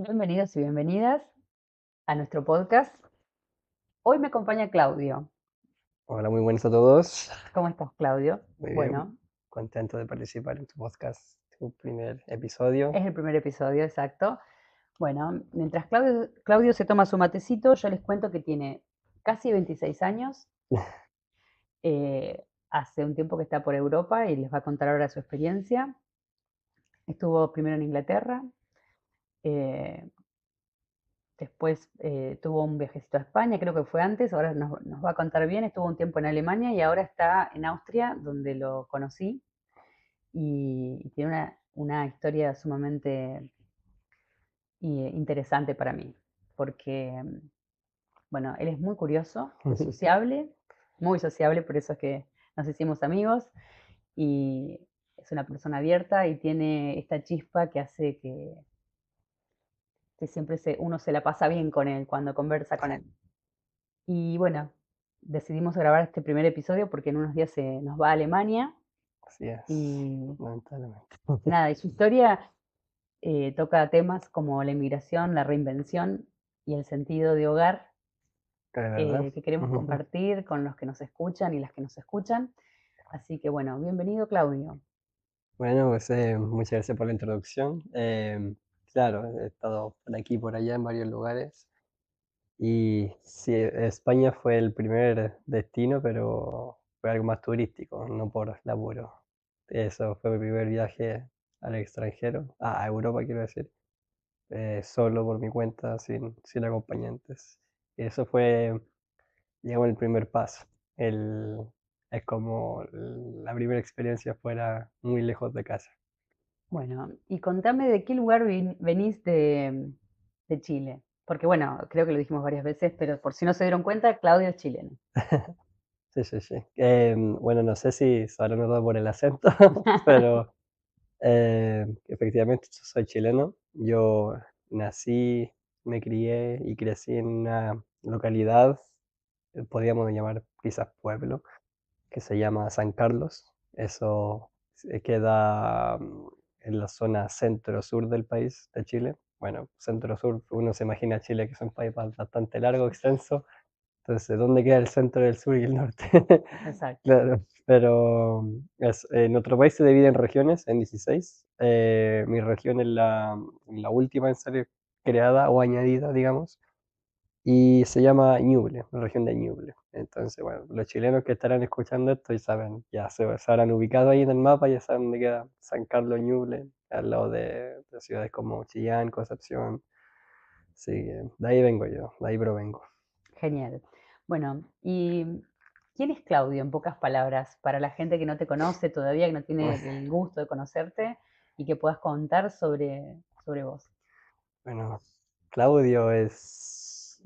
Bienvenidos y bienvenidas a nuestro podcast. Hoy me acompaña Claudio. Hola, muy buenas a todos. ¿Cómo estás, Claudio? Muy bien, Bueno, contento de participar en tu podcast, tu primer episodio. es el primer episodio, exacto. Bueno, mientras Claudio se toma su matecito, yo les cuento que tiene casi 26 años. Hace un tiempo que está por Europa y les va a contar ahora su experiencia. Estuvo primero en Inglaterra, eh, después tuvo un viajecito a España, creo que fue antes, ahora nos va a contar bien. Estuvo un tiempo en Alemania y ahora está en Austria, donde lo conocí. Y tiene una historia sumamente interesante para mí, porque, bueno, él es muy curioso, es sociable, muy sociable, por eso es que nos hicimos amigos, y es una persona abierta y tiene esta chispa que hace que siempre uno se la pasa bien con él cuando conversa con él. Y bueno, decidimos grabar este primer episodio porque en unos días se nos va a Alemania Así es, y lamentablemente. nada, y su historia toca temas como la inmigración, la reinvención y el sentido de hogar, ¿De verdad? que queremos compartir con los que nos escuchan y las que nos escuchan. Así que bueno, bienvenido, Claudio. Bueno, pues muchas gracias por la introducción. Claro, he estado por aquí y por allá en varios lugares. Y sí, España fue el primer destino, pero fue algo más turístico, no por laburo. Eso fue mi primer viaje al extranjero, a Europa quiero decir. Solo por mi cuenta, sin acompañantes. Y eso fue, digamos, el primer paso. El, es como la primera experiencia fuera muy lejos de casa. Bueno, y contame de qué lugar venís de Chile. Porque bueno, creo que lo dijimos varias veces, pero por si no se dieron cuenta, Claudio es chileno. Sí, sí, sí. Bueno, no sé si se habrá notado por el acento, pero efectivamente yo soy chileno. Yo nací, me crié y crecí en una localidad, podríamos llamar quizás pueblo, que se llama San Carlos. Eso queda en la zona centro-sur del país de Chile. Bueno, centro-sur, uno se imagina Chile que es un país bastante largo, extenso. Entonces, ¿dónde queda el centro, el sur y el norte? Exacto. Claro, pero en otro país se divide en regiones, en 16. Mi región es la última en ser creada o añadida, digamos, y se llama Ñuble, la región de Ñuble. Entonces, bueno, los chilenos que estarán escuchando esto ya saben, ya se habrán ubicado ahí en el mapa, ya saben dónde queda San Carlos, Ñuble, al lado de ciudades como Chillán, Concepción. Así que de ahí vengo yo, de ahí provengo. Genial. Bueno, ¿y quién es Claudio en pocas palabras para la gente que no te conoce todavía, que no tiene el gusto de conocerte y que puedas contar sobre vos? Bueno, Claudio es,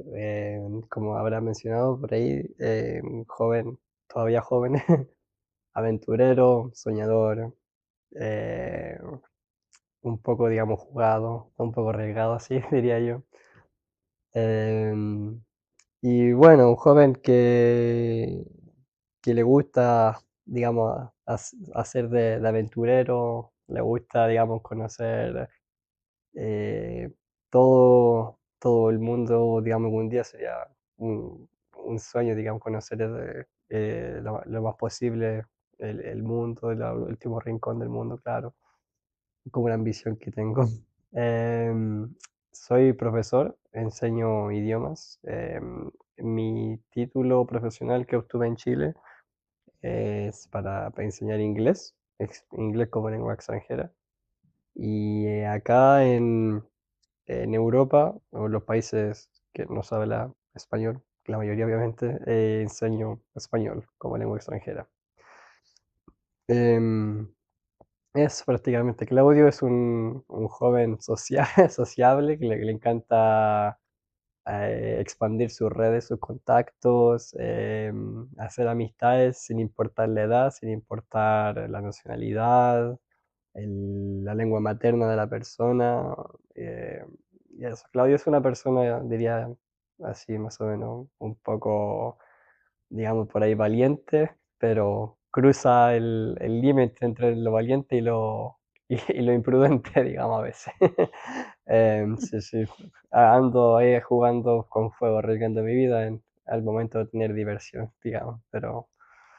como habrá mencionado por ahí, un joven, todavía joven, aventurero, soñador, eh, un poco, digamos, jugado, un poco arriesgado, así diría yo. Em, y bueno, un joven que le gusta, digamos, hacer de aventurero, le gusta, digamos, conocer eh, todo el mundo, digamos, algún día sería un sueño, digamos, conocer lo más posible el mundo, el último rincón del mundo, claro, como una ambición que tengo. Em, Soy profesor, enseño idiomas. Mi título profesional que obtuve en Chile es para enseñar inglés, inglés como lengua extranjera. Y acá en Europa, o en los países que no se habla español, la mayoría obviamente, enseño español como lengua extranjera. Em, es prácticamente, Claudio es un joven sociable que le encanta expandir sus redes, sus contactos, hacer amistades sin importar la edad, sin importar la nacionalidad, la lengua materna de la persona. eh, y eso. Claudio es una persona, diría así más o menos, un poco, digamos, por ahí valiente, pero cruza el límite entre lo valiente y lo imprudente, digamos, a veces. Sí, sí, ando ahí jugando con fuego, arriesgando mi vida al momento de tener diversión, digamos, pero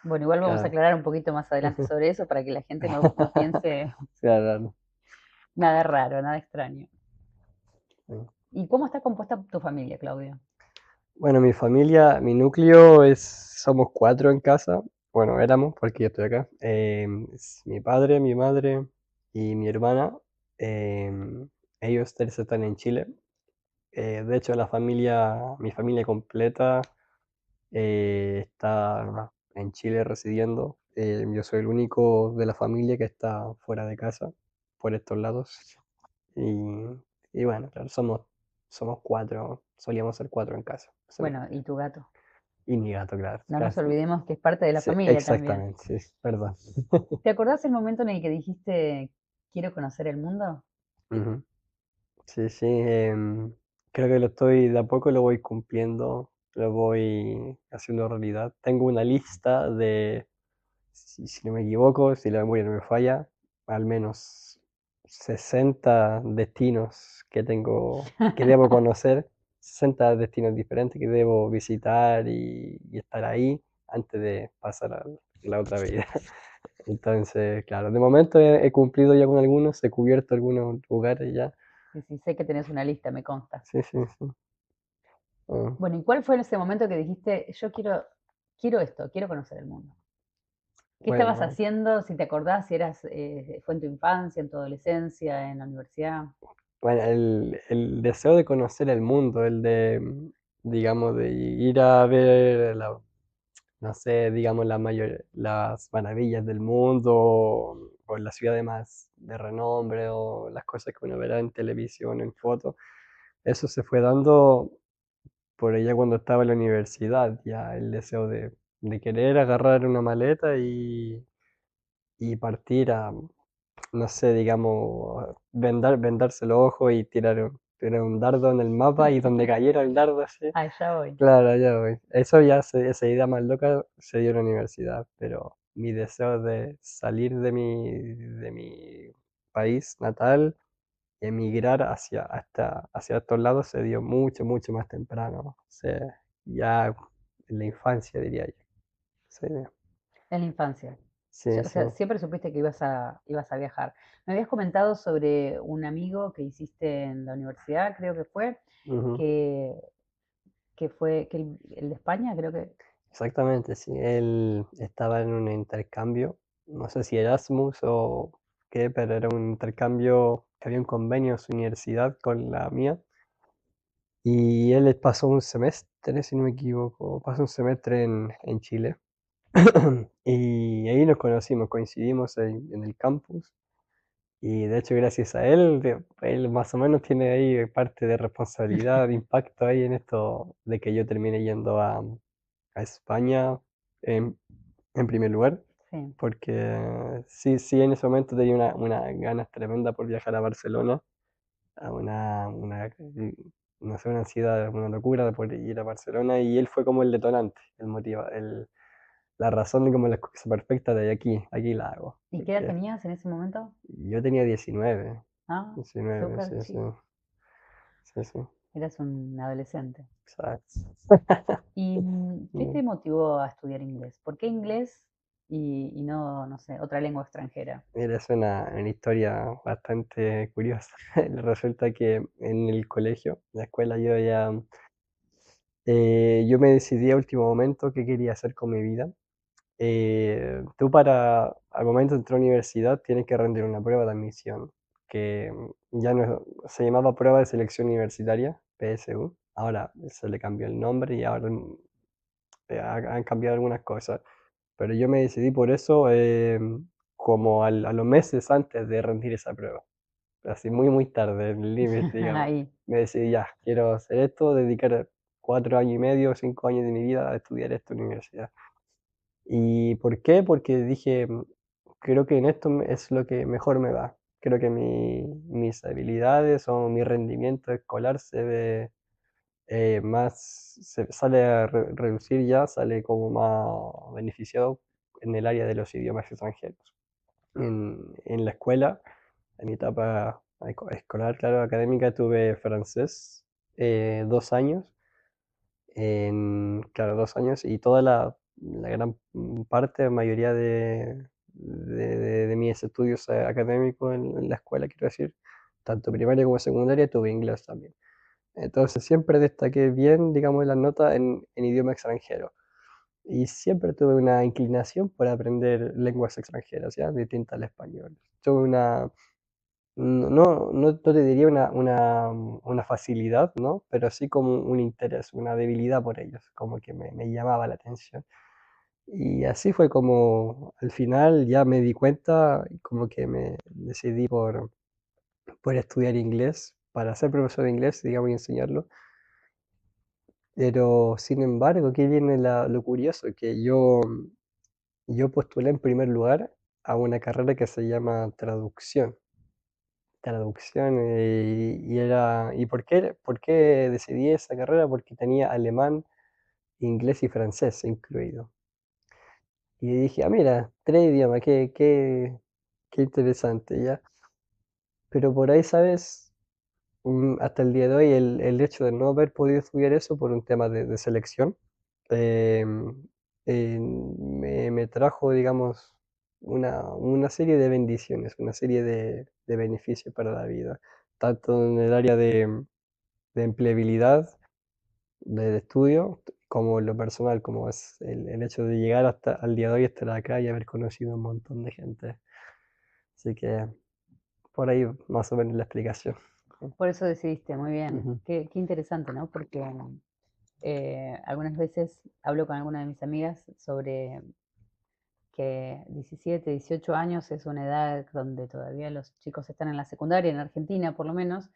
Bueno, igual vamos a claro. aclarar un poquito más adelante sobre eso para que la gente no piense Claro, nada raro, nada extraño. sí. ¿Y cómo está compuesta tu familia, Claudio? Bueno, mi familia, mi núcleo somos cuatro en casa. Bueno, éramos, porque yo estoy acá. Es mi padre, mi madre y mi hermana. Ellos tres están en Chile. De hecho, mi familia completa está en Chile residiendo. Yo soy el único de la familia que está fuera de casa, por estos lados. Y, y bueno, claro, somos cuatro, solíamos ser cuatro en casa. Bueno, ¿y tu gato? Y mi gato, claro. No nos Claro, olvidemos que es parte de la sí, familia también. exactamente, sí, perdón. ¿Te acordás el momento en el que dijiste, quiero conocer el mundo? Ujú. Sí, sí, creo que lo estoy, de a poco lo voy cumpliendo, lo voy haciendo realidad. Tengo una lista de, si no me equivoco, si la memoria no me falla, al menos 60 destinos que debo conocer, 60 destinos diferentes que debo visitar y estar ahí antes de pasar a la otra vida. Entonces, claro, de momento he cumplido ya con algunos, he cubierto algunos lugares ya. Sí, sí, sé que tenés una lista, me consta. Sí, sí, sí. Ah, Bueno, ¿y cuál fue ese momento que dijiste, yo quiero esto, quiero conocer el mundo? ¿Qué estabas bueno, haciendo? Si te acordás, si fue en tu infancia, en tu adolescencia, en la universidad. bueno, el deseo de conocer el mundo, el de, digamos, de ir a ver, no sé, digamos, las maravillas del mundo, o las ciudades más de renombre, o las cosas que uno verá en televisión, en fotos, eso se fue dando por ella cuando estaba en la universidad, ya el deseo de querer agarrar una maleta y partir a, no sé, digamos, vendarse los ojos y tirar un dardo en el mapa y donde cayera el dardo así. Allá voy. Claro, ya voy. Eso ya, esa idea más loca se dio en la universidad, pero mi deseo de salir de mi país natal y emigrar hacia estos lados se dio mucho, mucho más temprano. O sea, ya en la infancia, diría yo. Sí, En la infancia. sí, O sí. sea, siempre supiste que ibas a viajar. Me habías comentado sobre un amigo que hiciste en la universidad, creo que fue, Ujú. que, que el de España, creo que. Exactamente, sí. Él estaba en un intercambio, no sé si Erasmus o qué, pero era un intercambio que había un convenio en su universidad con la mía. Y él pasó un semestre, si no me equivoco, pasó un semestre en Chile. Y ahí nos conocimos, coincidimos en el campus. Y de hecho, gracias a él, él más o menos tiene ahí parte de responsabilidad, de impacto ahí en esto de que yo termine yendo a España en, en primer lugar, Sí. porque sí, sí, en ese momento tenía una ganas tremenda por viajar a Barcelona, a no sé, una ansiedad, una locura por ir a Barcelona, y él fue como el detonante, el motivo, la razón de como la excusa perfecta de aquí la hago, ¿Y qué edad porque tenías en ese momento? yo tenía 19, Ah, 19, súper sí, sí, chico. sí, sí, Eras un adolescente. exacto. ¿Y qué Mm. te motivó a estudiar inglés? ¿Por qué inglés y no, no sé, otra lengua extranjera? Mira, es una historia bastante curiosa. Resulta que en el colegio, en la escuela, yo me decidí a último momento qué quería hacer con mi vida. Tú al momento de entrar a la universidad tienes que rendir una prueba de admisión, que ya no se llamaba prueba de selección universitaria, PSU. Ahora se le cambió el nombre y ahora han cambiado algunas cosas. Pero yo me decidí por eso como a los meses antes de rendir esa prueba. Así muy, muy tarde, en el límite, digamos. Ahí. Me decidí ya, quiero hacer esto, dedicar 4 años y medio, 5 años de mi vida a estudiar esto en la universidad. ¿Y por qué? Porque dije, creo que en esto es lo que mejor me va. Creo que mis habilidades o mi rendimiento escolar se ve se sale a reducir ya, sale como más beneficiado en el área de los idiomas extranjeros. En la escuela En mi etapa escolar, claro, académica, tuve francés 2 años, claro, 2 años, y toda la gran parte, mayoría de mis estudios académicos en la escuela, quiero decir, tanto primaria como secundaria, tuve inglés también. Entonces siempre destaqué bien, digamos, las notas en idioma extranjero. Y siempre tuve una inclinación por aprender lenguas extranjeras, ¿ya? Distintas al español. Tuve no te diría una facilidad, ¿no? Pero sí como un interés, una debilidad por ellos, como que me llamaba la atención. Y así fue como al final ya me di cuenta y como que me decidí por estudiar inglés, para ser profesor de inglés, digamos, y enseñarlo. Pero sin embargo, aquí viene lo curioso, que yo postulé en primer lugar a una carrera que se llama traducción. Traducción, ¿y por qué decidí esa carrera? Porque tenía alemán, inglés y francés incluido. Y dije, ah, mira, 3 idiomas, qué interesante, ya. Pero por ahí, ¿sabes? Hasta el día de hoy, el hecho de no haber podido estudiar eso por un tema de selección, em, me trajo, digamos, una serie de bendiciones, una serie de beneficios para la vida, tanto en el área de empleabilidad, de estudio, como en lo personal, como es el hecho de llegar hasta al día de hoy, estar acá y haber conocido un montón de gente. Así que por ahí más o menos la explicación. Por eso decidiste, muy bien. Ujú, Qué interesante, ¿no? Porque algunas veces hablo con alguna de mis amigas sobre que 17, 18 años es una edad donde todavía los chicos están en la secundaria, en Argentina por lo menos,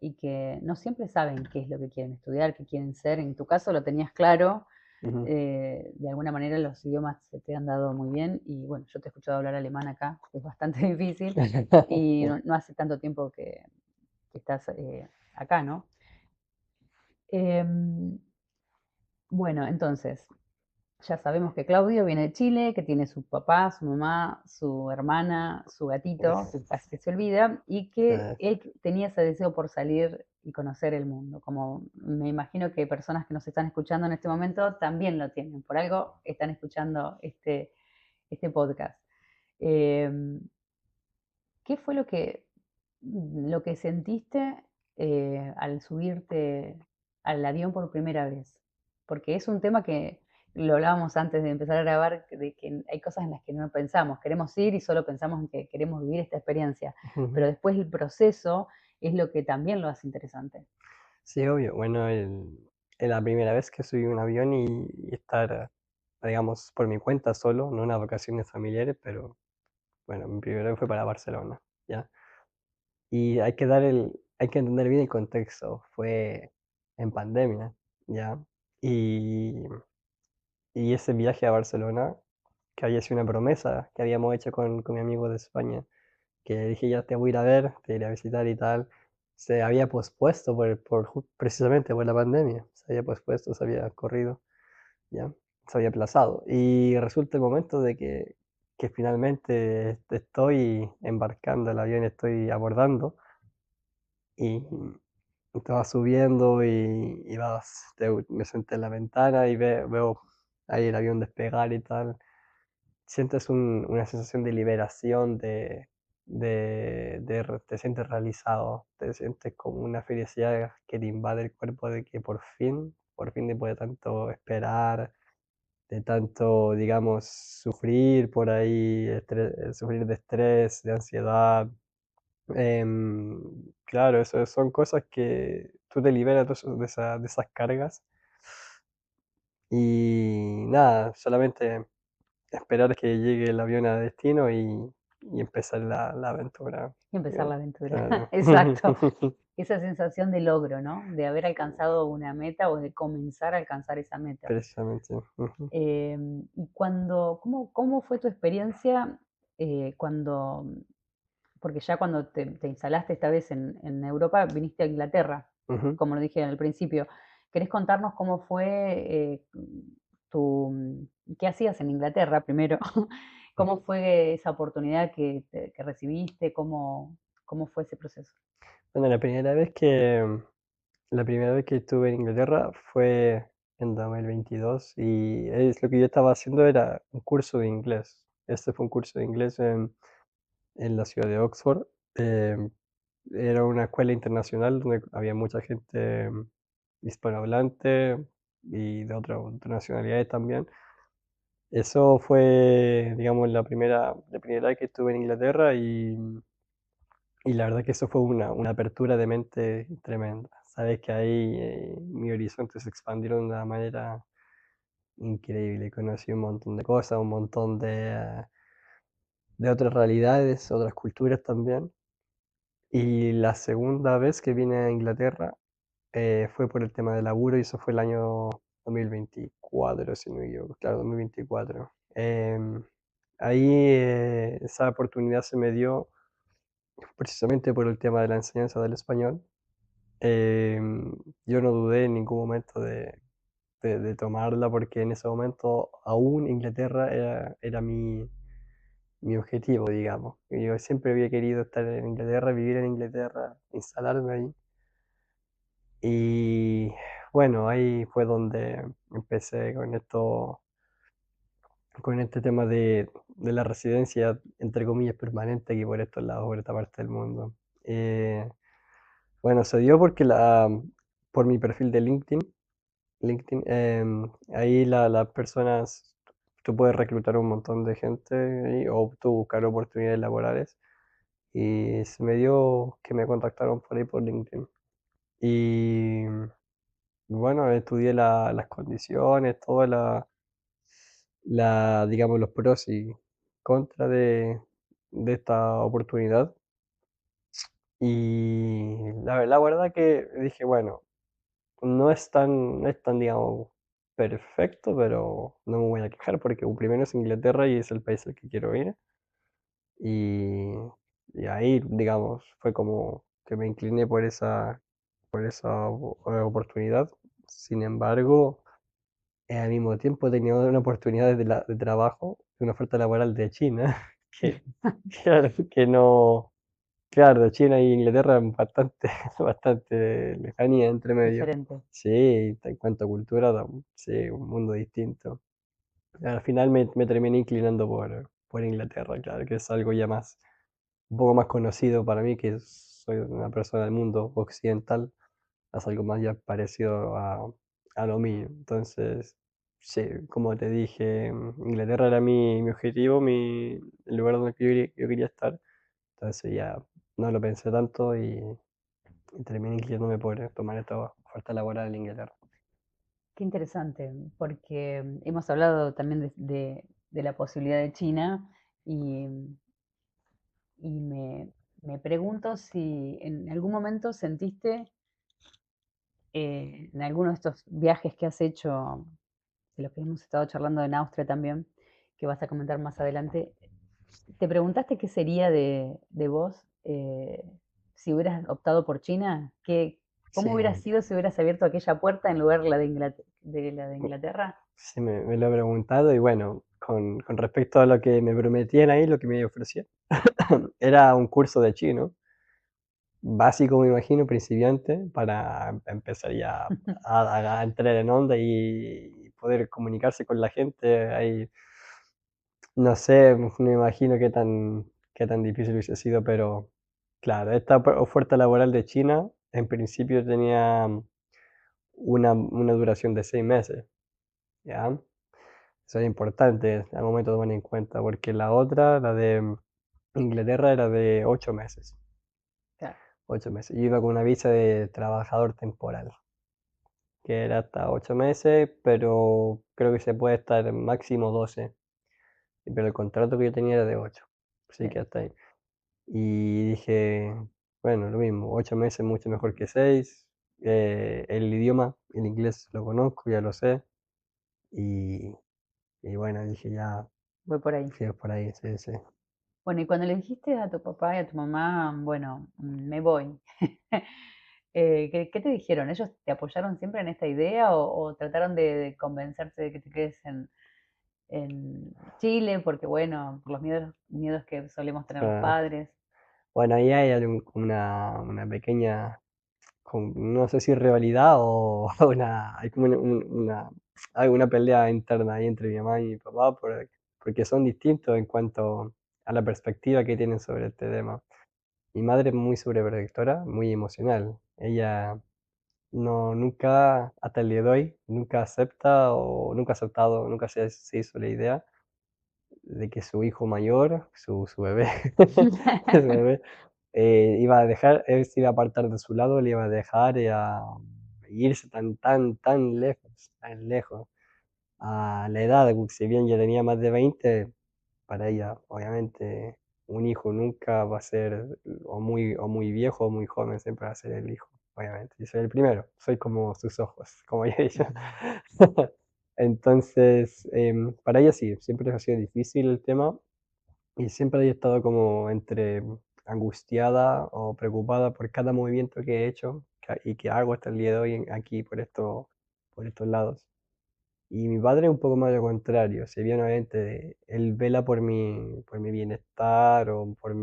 y que no siempre saben qué es lo que quieren estudiar, qué quieren ser. En tu caso lo tenías claro, ujú. de alguna manera los idiomas se te han dado muy bien y bueno, yo te he escuchado hablar alemán acá, es bastante difícil y Sí. no hace tanto tiempo que estás acá, ¿no? Em, bueno, entonces, ya sabemos que Claudio viene de Chile, que tiene su papá, su mamá, su hermana, su gatito, que casi que se olvida, y que Eh, él tenía ese deseo por salir y conocer el mundo. Como me imagino que personas que nos están escuchando en este momento también lo tienen. Por algo están escuchando este podcast. Eh, ¿Qué fue lo que sentiste al subirte al avión por primera vez? Porque es un tema que lo hablábamos antes de empezar a grabar, de que hay cosas en las que no pensamos, queremos ir y solo pensamos en que queremos vivir esta experiencia, pero ujú. después el proceso es lo que también lo hace interesante. Sí, obvio. Bueno, es la primera vez que subí un avión y estar, digamos, por mi cuenta solo, no unas vacaciones familiares, pero bueno, mi primera vez fue para Barcelona, ¿ya? Y hay que entender bien el contexto. Fue en pandemia, ¿ya? Y, y ese viaje a Barcelona, que había sido una promesa que habíamos hecho con mi amigo de España, que dije ya te voy a ir a ver, te iré a visitar y tal, se había pospuesto precisamente por la pandemia, se había pospuesto, se había corrido, ya, se había aplazado. Y resulta el momento de que finalmente estoy embarcando el avión, estoy abordando y estaba subiendo y me senté en la ventana y veo ahí el avión despegar y tal. Sientes una sensación de liberación, te sientes realizado, te sientes como una felicidad que te invade el cuerpo de que por fin, después de tanto esperar, de tanto, digamos, sufrir por ahí, sufrir de estrés, de ansiedad. Claro, eso son cosas que tú te liberas de esas cargas y nada, solamente esperar que llegue el avión a destino y empezar la aventura. Y empezar Digo, la aventura. claro. Exacto. Esa sensación de logro, ¿no? De haber alcanzado una meta o de comenzar a alcanzar esa meta. Precisamente. Ujú, Y ¿cómo fue tu experiencia cuando, porque ya cuando te instalaste esta vez en Europa, viniste a Inglaterra, ujú. como lo dije al principio? ¿Querés contarnos cómo fue qué hacías en Inglaterra primero? ¿Cómo fue esa oportunidad que recibiste? cómo fue ese proceso? Bueno, la primera vez que estuve en Inglaterra fue en 2022 y es lo que yo estaba haciendo era un curso de inglés. Este fue un curso de inglés en la ciudad de Oxford. Em, Era una escuela internacional donde había mucha gente hispanohablante y de otras nacionalidades también. Eso fue, digamos, la primera vez que estuve en Inglaterra y la verdad que eso fue una apertura de mente tremenda. Sabes que ahí mi horizonte se expandieron de una manera increíble. Conocí un montón de cosas, un montón de otras realidades, otras culturas también. Y la segunda vez que vine a Inglaterra fue por el tema de laburo y eso fue el año 2024, si no me equivoco. Claro, 2024. Ahí esa oportunidad se me dio precisamente por el tema de la enseñanza del español. Em, yo no dudé en ningún momento de tomarla porque en ese momento aún Inglaterra era mi objetivo, digamos. Yo siempre había querido estar en Inglaterra, vivir en Inglaterra, instalarme ahí. Y bueno, ahí fue donde empecé con este tema de la residencia, entre comillas, permanente aquí por estos lados, por esta parte del mundo. Eh, bueno, se dio porque por mi perfil de LinkedIn, ahí las personas, tú puedes reclutar un montón de gente ahí, o tú buscar oportunidades laborales. Y se me dio que me contactaron por ahí por LinkedIn. Y bueno, estudié las condiciones, toda digamos, los pros y contras de esta oportunidad. Y la verdad que dije, bueno, no es tan, digamos, perfecto, pero no me voy a quejar porque primero es Inglaterra y es el país al que quiero ir. Y, y ahí, digamos, fue como que me incliné por esa oportunidad. Sin embargo, al mismo tiempo tenía una oportunidad de trabajo, una oferta laboral de China, que claro, que no, claro, China y Inglaterra bastante, bastante lejanía entre medio. Diferente. Sí, en cuanto a cultura, sí, un mundo distinto. Al final me terminé inclinando por Inglaterra, claro, que es algo ya más, un poco más conocido para mí, que soy una persona del mundo occidental, es algo más ya parecido a lo mío. Entonces, sí, como te dije, Inglaterra era mi objetivo, el lugar donde yo quería estar. Entonces ya no lo pensé tanto y terminé inclinándome por tomar esta oferta laboral en Inglaterra. Qué interesante, porque hemos hablado también de la posibilidad de China y, y me pregunto si en algún momento sentiste en alguno de estos viajes que has hecho, de los que hemos estado charlando en Austria también, que vas a comentar más adelante, ¿te preguntaste qué sería de vos si hubieras optado por China? Sí, ¿Cómo hubiera sido si hubieras abierto aquella puerta en lugar de la de Inglaterra? sí me lo he preguntado y bueno, con respecto a lo que me prometían ahí, lo que me ofrecían, era un curso de chino básico, me imagino, principiante, para empezar ya a entrar en onda y poder comunicarse con la gente. Ahí, no sé, me imagino qué tan difícil hubiese sido, pero claro, esta oferta laboral de China en principio tenía una duración de 6 meses, ¿ya? Eso es importante al momento de tomar en cuenta, porque la otra, la de Inglaterra, era de 8 meses. Claro, 8 meses. Yo iba con una visa de trabajador temporal, que era hasta 8 meses, pero creo que se puede estar máximo 12. Pero el contrato que yo tenía era de 8, así bien. que hasta ahí. Y dije, bueno, lo mismo, 8 meses mucho mejor que 6. El idioma, el inglés lo conozco, ya lo sé. Y, y bueno, dije ya, Voy por ahí. fui por ahí, sí, sí. Bueno, y cuando le dijiste a tu papá y a tu mamá, bueno, me voy, ¿qué te dijeron? ¿Ellos te apoyaron siempre en esta idea o trataron de convencerte de que te quedes en Chile? Porque, bueno, por los miedos que solemos tener los Ah, padres. Bueno, ahí hay una pequeña, no sé si rivalidad o hay como hay una pelea interna ahí entre mi mamá y mi papá porque son distintos en cuanto a la perspectiva que tienen sobre este tema. Mi madre es muy sobreprotectora, muy emocional. Ella no, nunca, hasta el día de hoy, nunca acepta o nunca ha aceptado, nunca se hizo la idea de que su hijo mayor, su bebé, su bebé, iba a dejar, él se iba a apartar de su lado, le iba a dejar irse tan lejos, tan lejos. A la edad, si bien ya tenía más de 20, para ella, obviamente, un hijo nunca va a ser o muy viejo o muy joven, siempre va a ser el hijo, obviamente. Yo soy el primero, soy como sus ojos, como ella dice. Entonces, para ella sí, siempre ha sido difícil el tema y siempre he estado como entre angustiada o preocupada por cada movimiento que he hecho y que hago hasta el día de hoy aquí por estos lados. Y mi padre es un poco más lo contrario, si bien obviamente él vela por mi bienestar o por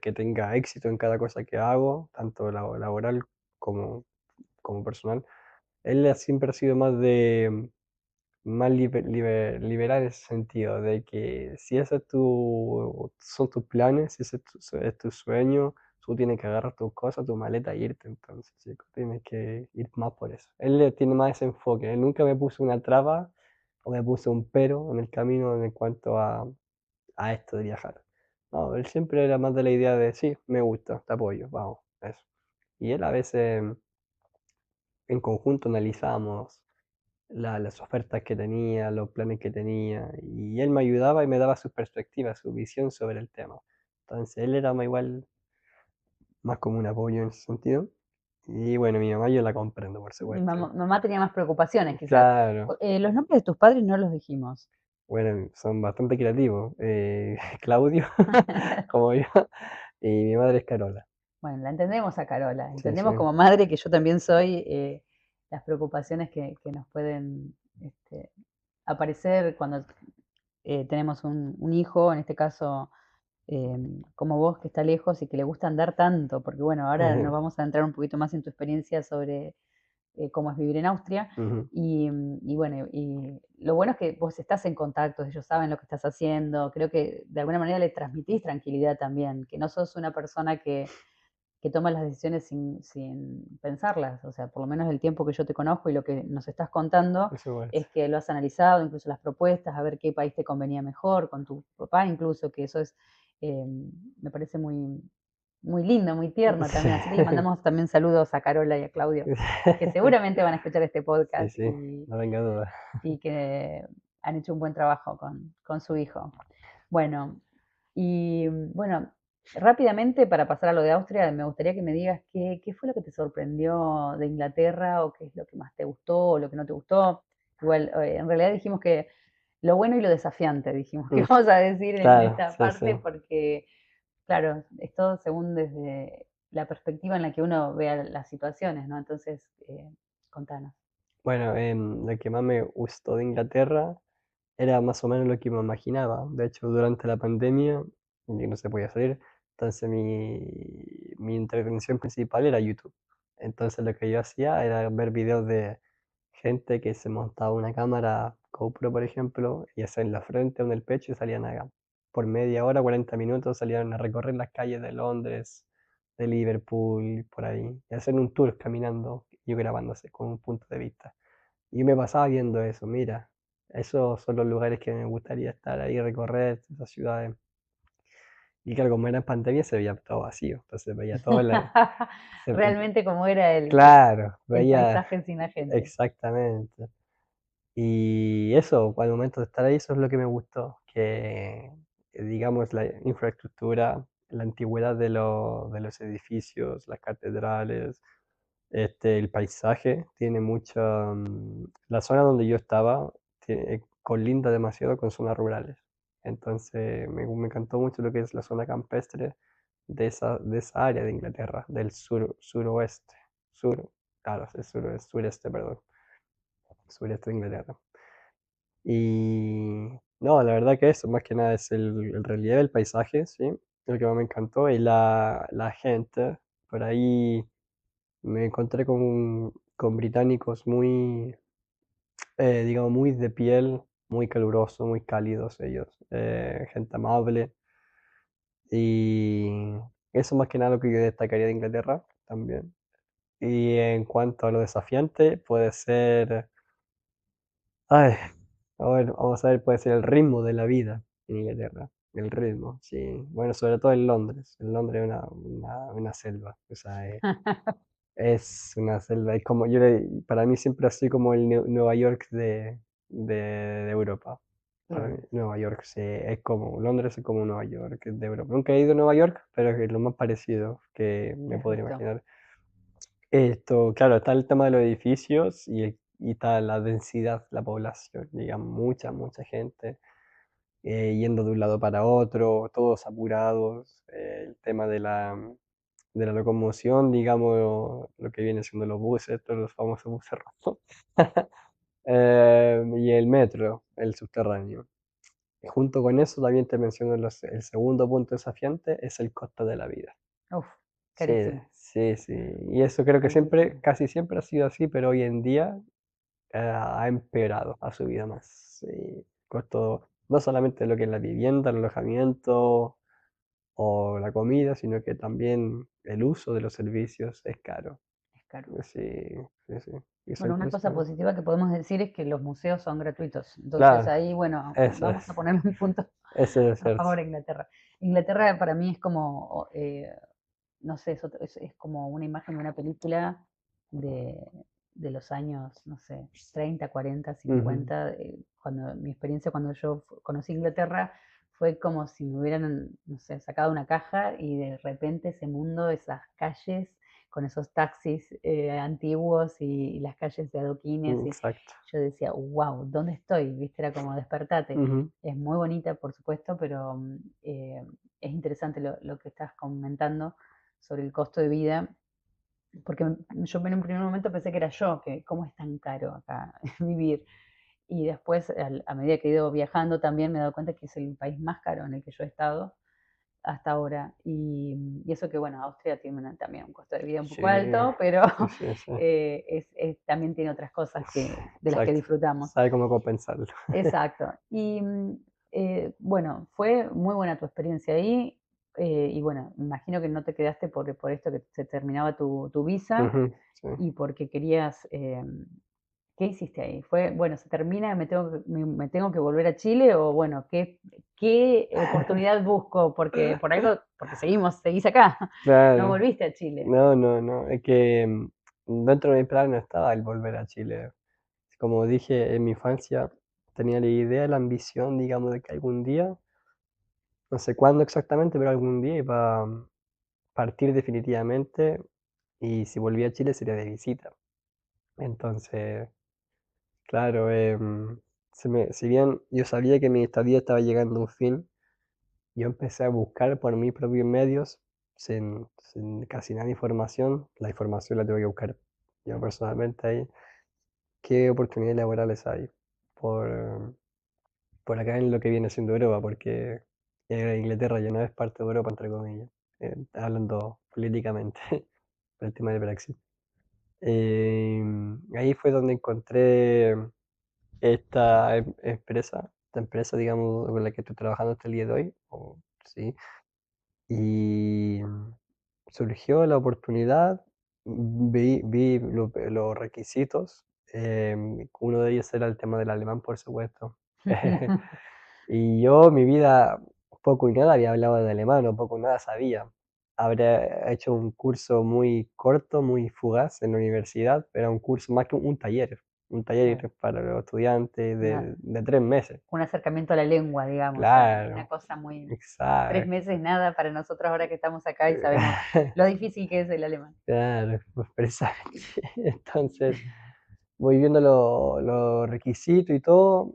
que tenga éxito en cada cosa que hago, tanto laboral como, como personal. Siempre ha sido más más liberal en ese sentido, de que si ese es son tus planes, si ese es tu sueño, tú tienes que agarrar tus cosas, tu maleta e irte, entonces, chico, tienes que ir más por eso. Tiene más ese enfoque, él nunca me puso una traba o me puso un pero en el camino en cuanto a esto de viajar. No, él siempre era más de la idea de, sí, me gusta, te apoyo, vamos, eso. Y él a veces en conjunto analizábamos las ofertas que tenía, los planes que tenía, y él me ayudaba y me daba su perspectiva, su visión sobre el tema. Entonces él era más igual, más como un apoyo en ese sentido. Y bueno, mi mamá yo la comprendo, por Mi supuesto. mamá tenía más preocupaciones, quizás. Claro, Los nombres de tus padres no los dijimos. bueno, son bastante creativos. Claudio, como yo, y mi madre es Carola. Bueno, la entendemos a Carola, Sí, sí. entendemos como madre que yo también soy las preocupaciones que nos pueden aparecer cuando tenemos un hijo, en este caso como vos que está lejos y que le gusta andar tanto, porque bueno, ahora nos vamos a entrar un poquito más en tu experiencia sobre cómo es vivir en Austria. Ujú, Y bueno, y lo bueno es que vos estás en contacto, ellos saben lo que estás haciendo, creo que de alguna manera le transmitís tranquilidad también, que no sos una persona que toma las decisiones sin pensarlas, o sea, por lo menos el tiempo que yo te conozco y lo que nos estás contando por supuesto. es que lo has analizado, incluso las propuestas, a ver qué país te convenía mejor, con tu papá incluso, que eso es, eh, me parece muy lindo, muy tierno Sí. también, así que le mandamos también saludos a Carola y a Claudio, que seguramente van a escuchar este Sí, podcast sí, no tenga duda. y que han hecho un buen trabajo con su hijo. Bueno, y bueno, rápidamente para pasar a lo de Austria, me gustaría que me digas qué fue lo que te sorprendió de Inglaterra o qué es lo que más te gustó o lo que no te gustó. Igual, en realidad dijimos que lo bueno y lo desafiante, dijimos que Mm, vamos a decir en claro, esta sí, sí. parte porque, claro, es todo según desde la perspectiva en la que uno vea las situaciones, ¿no? Entonces, contanos. Bueno, lo que más me gustó de Inglaterra era más o menos lo que me imaginaba. De hecho, durante la pandemia, y no se podía salir, entonces mi intervención principal era YouTube. Entonces lo que yo hacía era ver videos de gente que se montaba una cámara GoPro, por ejemplo, y hacía en la frente o en el pecho y salían por media hora, 40 minutos, salían a recorrer las calles de Londres, de Liverpool, por ahí, y hacer un tour caminando, yo grabándose con un punto de vista. Y yo me pasaba viendo eso, mira, esos son los lugares que me gustaría estar ahí, recorrer esas ciudades. Y claro, como era en pandemia se veía todo vacío, entonces veía todo se- Realmente como era claro, el veía paisaje sin la gente. exactamente. Y eso, al momento de estar ahí, eso es lo que me gustó, que, digamos la infraestructura, la antigüedad de los edificios, las catedrales, el paisaje tiene mucha... la zona donde yo estaba colinda demasiado con zonas rurales. Entonces me encantó mucho lo que es la zona campestre de esa área de Inglaterra, del suroeste. Sur, claro, es sureste, perdón. Sureste de Inglaterra. Y no, la verdad que eso, más que nada es el relieve, el paisaje, ¿sí? lo que más me encantó, y la gente. Por ahí me encontré con británicos muy, digamos, muy de piel, muy calurosos, muy cálidos ellos, gente amable. Y eso más que nada lo que yo destacaría de Inglaterra también. Y en cuanto a lo desafiante, puede ser, ay, a ver, vamos a ver, puede ser el ritmo de la vida en Inglaterra. El ritmo, sí. Bueno, sobre todo en Londres. En Londres es una selva. O sea, es una selva. Es como, para mí siempre así como el Nueva York de Europa. Para mí, Claro, Nueva York, sí, es como, Londres es como Nueva York de Europa. Nunca he ido a Nueva York, pero es lo más parecido que me podría perfecto. imaginar. Esto, claro, está el tema de los edificios y está la densidad, la población, digamos, mucha gente yendo de un lado para otro, todos apurados, el tema de la locomoción, digamos, lo que viene siendo los buses, todos los famosos buses rojos, y el metro, el subterráneo. Y junto con eso también te menciono el segundo punto desafiante, es el costo de la vida. Uf, Sí, carísimo, sí, sí. Y eso creo que siempre, carísimo. casi siempre ha sido así, pero hoy en día ha empeorado, ha subido más. Sí. Costo no solamente lo que es la vivienda, el alojamiento o la comida, sino que también el uso de los servicios es caro. Es caro. Sí, sí, sí. Y eso Bueno, una cosa impresiona. positiva que podemos decir es que los museos son gratuitos. Entonces Claro, ahí, bueno, eso es, vamos a poner un punto eso es a cierto. favor de Inglaterra. Inglaterra para mí es como, no sé, es como una imagen de una película de, de los años, no sé, 30, 40, Ujú, 50. Cuando mi experiencia cuando yo conocí Inglaterra fue como si me hubieran, no sé, sacado una caja y de repente ese mundo, esas calles con esos taxis antiguos y las calles de adoquines y exacto. yo decía, wow, ¿dónde estoy? ¿Viste? Era como despertate. Ujú, Es muy bonita, por supuesto, pero es interesante lo que estás comentando sobre el costo de vida, porque yo en un primer momento pensé que era yo, que cómo es tan caro acá vivir. Y después, a medida que he ido viajando, también me he dado cuenta que es el país más caro en el que yo he estado hasta ahora. Y eso que, bueno, Austria tiene también un costo de vida un sí, poco alto, pero sí, sí, sí. también tiene otras cosas de las que Exacto. disfrutamos. Sabe cómo compensarlo. Exacto. Y bueno, fue muy buena tu experiencia ahí. Y bueno, me imagino que no te quedaste por esto que se terminaba tu visa Ujú, sí. y porque querías. ¿Qué hiciste ahí? Fue, bueno, se termina, me tengo que volver a Chile o bueno, ¿qué oportunidad busco? Porque por algo, porque seguís acá, no Claro. volviste a Chile. No, no, no. Es que dentro de mi plan no estaba el volver a Chile. Como dije, en mi infancia tenía la idea, la ambición, digamos, de que algún día, no sé cuándo exactamente, pero algún día iba a partir definitivamente y si volvía a Chile sería de visita. Entonces, claro, si bien yo sabía que mi estadía estaba llegando a un fin, yo empecé a buscar por mis propios medios, sin casi nada de información. La información la tengo que buscar yo personalmente ahí. ¿Qué oportunidades laborales hay por acá en lo que viene siendo Europa? Porque Inglaterra ya no es parte de Europa, entre comillas, hablando políticamente, por el tema del Brexit. Ahí fue donde encontré esta empresa, digamos, con la que estoy trabajando hasta el día de hoy, sí, y surgió la oportunidad, vi los requisitos, uno de ellos era el tema del alemán, por supuesto. Y yo, mi vida, poco y nada había hablado de alemán, o poco y nada sabía. Habría hecho un curso muy corto, muy fugaz en la universidad, pero un curso más que un Claro, taller para los estudiantes una- de 3 meses. un acercamiento a la lengua, digamos, una Claro, cosa muy, 3 meses exacto. nada para nosotros ahora que estamos acá y sabemos lo difícil que es el alemán. Claro, pues precisamente. Entonces, voy viendo los requisitos y todo,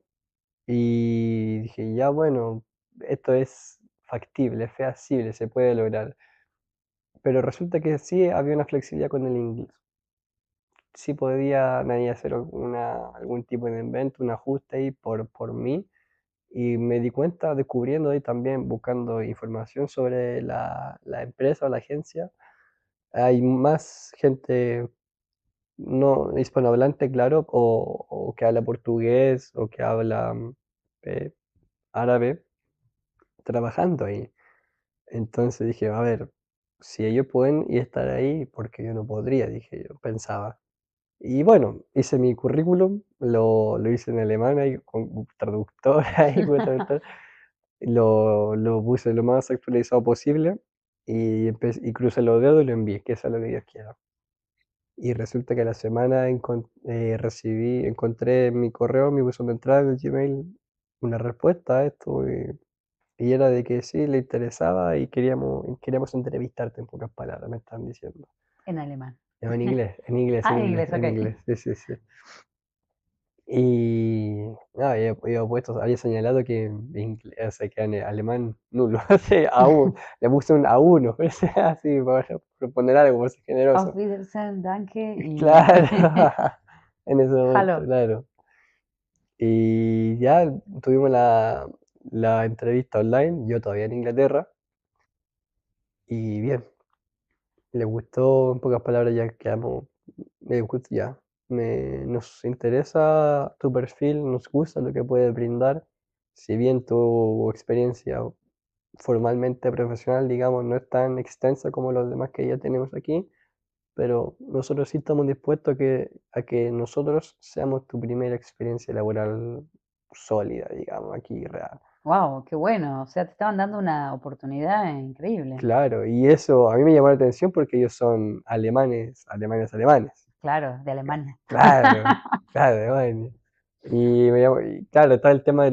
y dije, ya bueno, esto es factible, es feasible, se puede lograr. Pero resulta que sí había una flexibilidad con el inglés. Sí podía nadie hacer algún tipo de invento, un ajuste ahí por mí, y me di cuenta, descubriendo y también buscando información sobre la empresa o la agencia, hay más gente no hispanohablante, claro, o que habla portugués o que habla eh, árabe trabajando ahí. Entonces dije, a ver, si ellos pueden y estar ahí, porque yo no podría, dije yo, pensaba. Y bueno, hice mi currículum, lo hice en alemán ahí con un traductor ahí, con traductor, lo puse lo más actualizado posible y crucé los dedos y lo envié, que eso es lo que Dios quiera. Y resulta que a la semana encontré en mi correo, mi buzón de entrada en el Gmail, una respuesta a esto y era de que sí, le interesaba y queríamos entrevistarte en pocas palabras, me están diciendo. En alemán. No, en inglés, en inglés, en Ah, en inglés, inglés, en ok. inglés, sí, sí, sí. Y no, había señalado que o sea, que en alemán nulo, así, le puse un A1, o sea, así, por poner algo, por ser Auf generoso. Wiedersehen, danke y Claro, en ese momento, Hallo. claro. Y ya tuvimos la entrevista online, yo todavía en Inglaterra, y bien, le gustó, en pocas palabras ya quedamos, me gusta ya, nos interesa tu perfil, nos gusta lo que puedes brindar, si bien tu experiencia formalmente profesional, digamos, no es tan extensa como los demás que ya tenemos aquí, pero nosotros sí estamos dispuestos a que nosotros seamos tu primera experiencia laboral sólida, digamos, aquí real. Wow, qué bueno. O sea, te estaban dando una oportunidad increíble. Claro, y eso a mí me llamó la atención porque ellos son alemanes, alemanes, alemanes. Claro, de Alemania. Claro, claro, Alemania. Y claro, está el tema de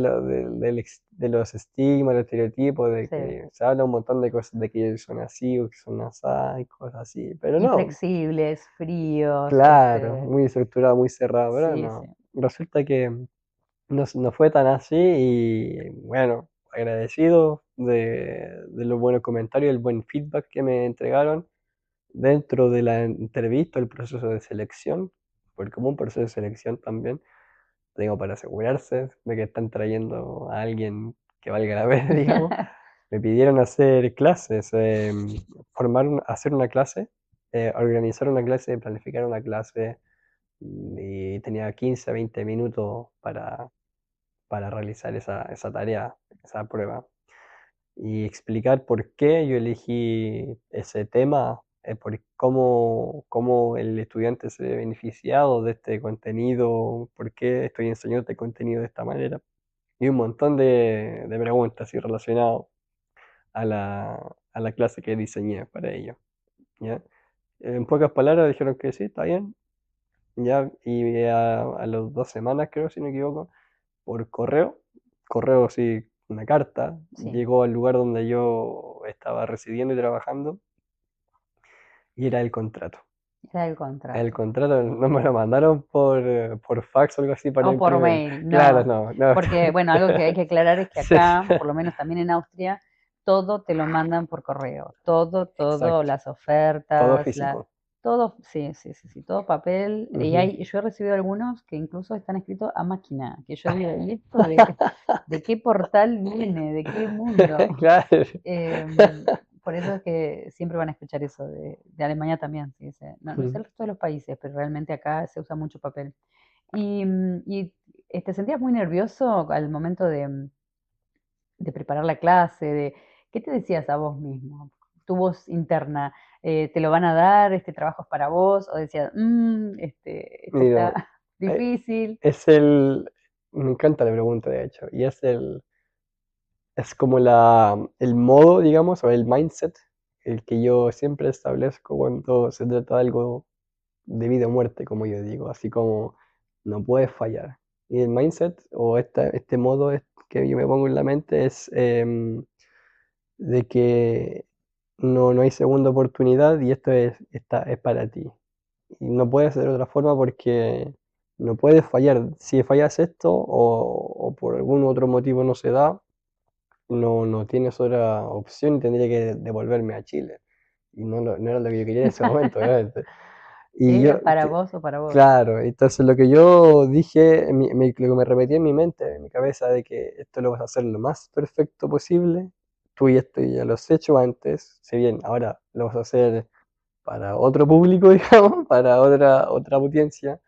los estigmas, los estereotipos, de Sí. que se habla un montón de cosas de que ellos son así o que son asá y cosas así, pero no, Inflexibles, fríos, claro, muy estructurado, muy cerrado, pero sí, no. sí. Resulta que no fue tan así y bueno, agradecido de los buenos comentarios, el buen feedback que me entregaron dentro de la entrevista, el proceso de selección, porque como un proceso de selección también, digo, para asegurarse de que están trayendo a alguien que valga la pena, digamos, me pidieron hacer clases, hacer una clase, organizar una clase, planificar una clase y tenía 15 a 20 minutos para realizar esa tarea, esa prueba y explicar por qué yo elegí ese tema, por cómo el estudiante se ve beneficiado de este contenido, por qué estoy enseñando este contenido de esta manera. Y un montón de preguntas así relacionadas a la clase que diseñé para ello, ¿ya? En pocas palabras dijeron que sí, está bien, ya, y a las 2 semanas creo, si no me equivoco, por correo sí, una carta, Sí, llegó al lugar donde yo estaba residiendo y trabajando y era el contrato. era el El contrato. contrato no me lo mandaron por fax o algo así para O por imprimir. mail, Claro, no. no, no. Porque, bueno, algo que hay que aclarar es que Sí, acá, por lo menos también en Austria, todo te lo mandan por correo. Todo, exacto. las Todo ofertas, físico. todo, sí, sí, sí, sí, todo papel. Y Ujú. yo he recibido algunos que incluso están escritos a máquina, que yo digo, ¿y esto de qué portal viene? ¿De qué mundo? Claro. Por eso es que siempre van a escuchar eso de Alemania también, sí, no, no sé Ujú. el resto de los países, pero realmente acá se usa mucho papel. ¿Te sentías muy nervioso al momento de preparar la clase? ¿Qué te decías a vos mismo? Tu voz interna, ¿te lo van a dar? ¿Este trabajo es para vos? ¿O decías, esto está Mira, eh, difícil? es el... Me encanta la pregunta, de hecho, y es como el modo, digamos, o el mindset, el que yo siempre establezco cuando se trata de algo de vida o muerte, como yo digo, así como no puedes fallar. Y el mindset o este modo que yo me pongo en la mente es de que no hay segunda oportunidad y es para ti. Y no puede ser de otra forma porque no puedes fallar. Si fallas esto o por algún otro motivo no se da, no tienes otra opción y tendría que devolverme a Chile. Y no era lo que yo quería en ese momento, obviamente. Y ¿Era yo, para vos o para vos? claro, entonces lo que yo dije, lo que me repetí en mi mente, en mi cabeza, de que esto lo vas a hacer lo más perfecto posible, tú y esto ya lo has hecho antes, si bien ahora lo vas a hacer para otro público, digamos, para otra audiencia,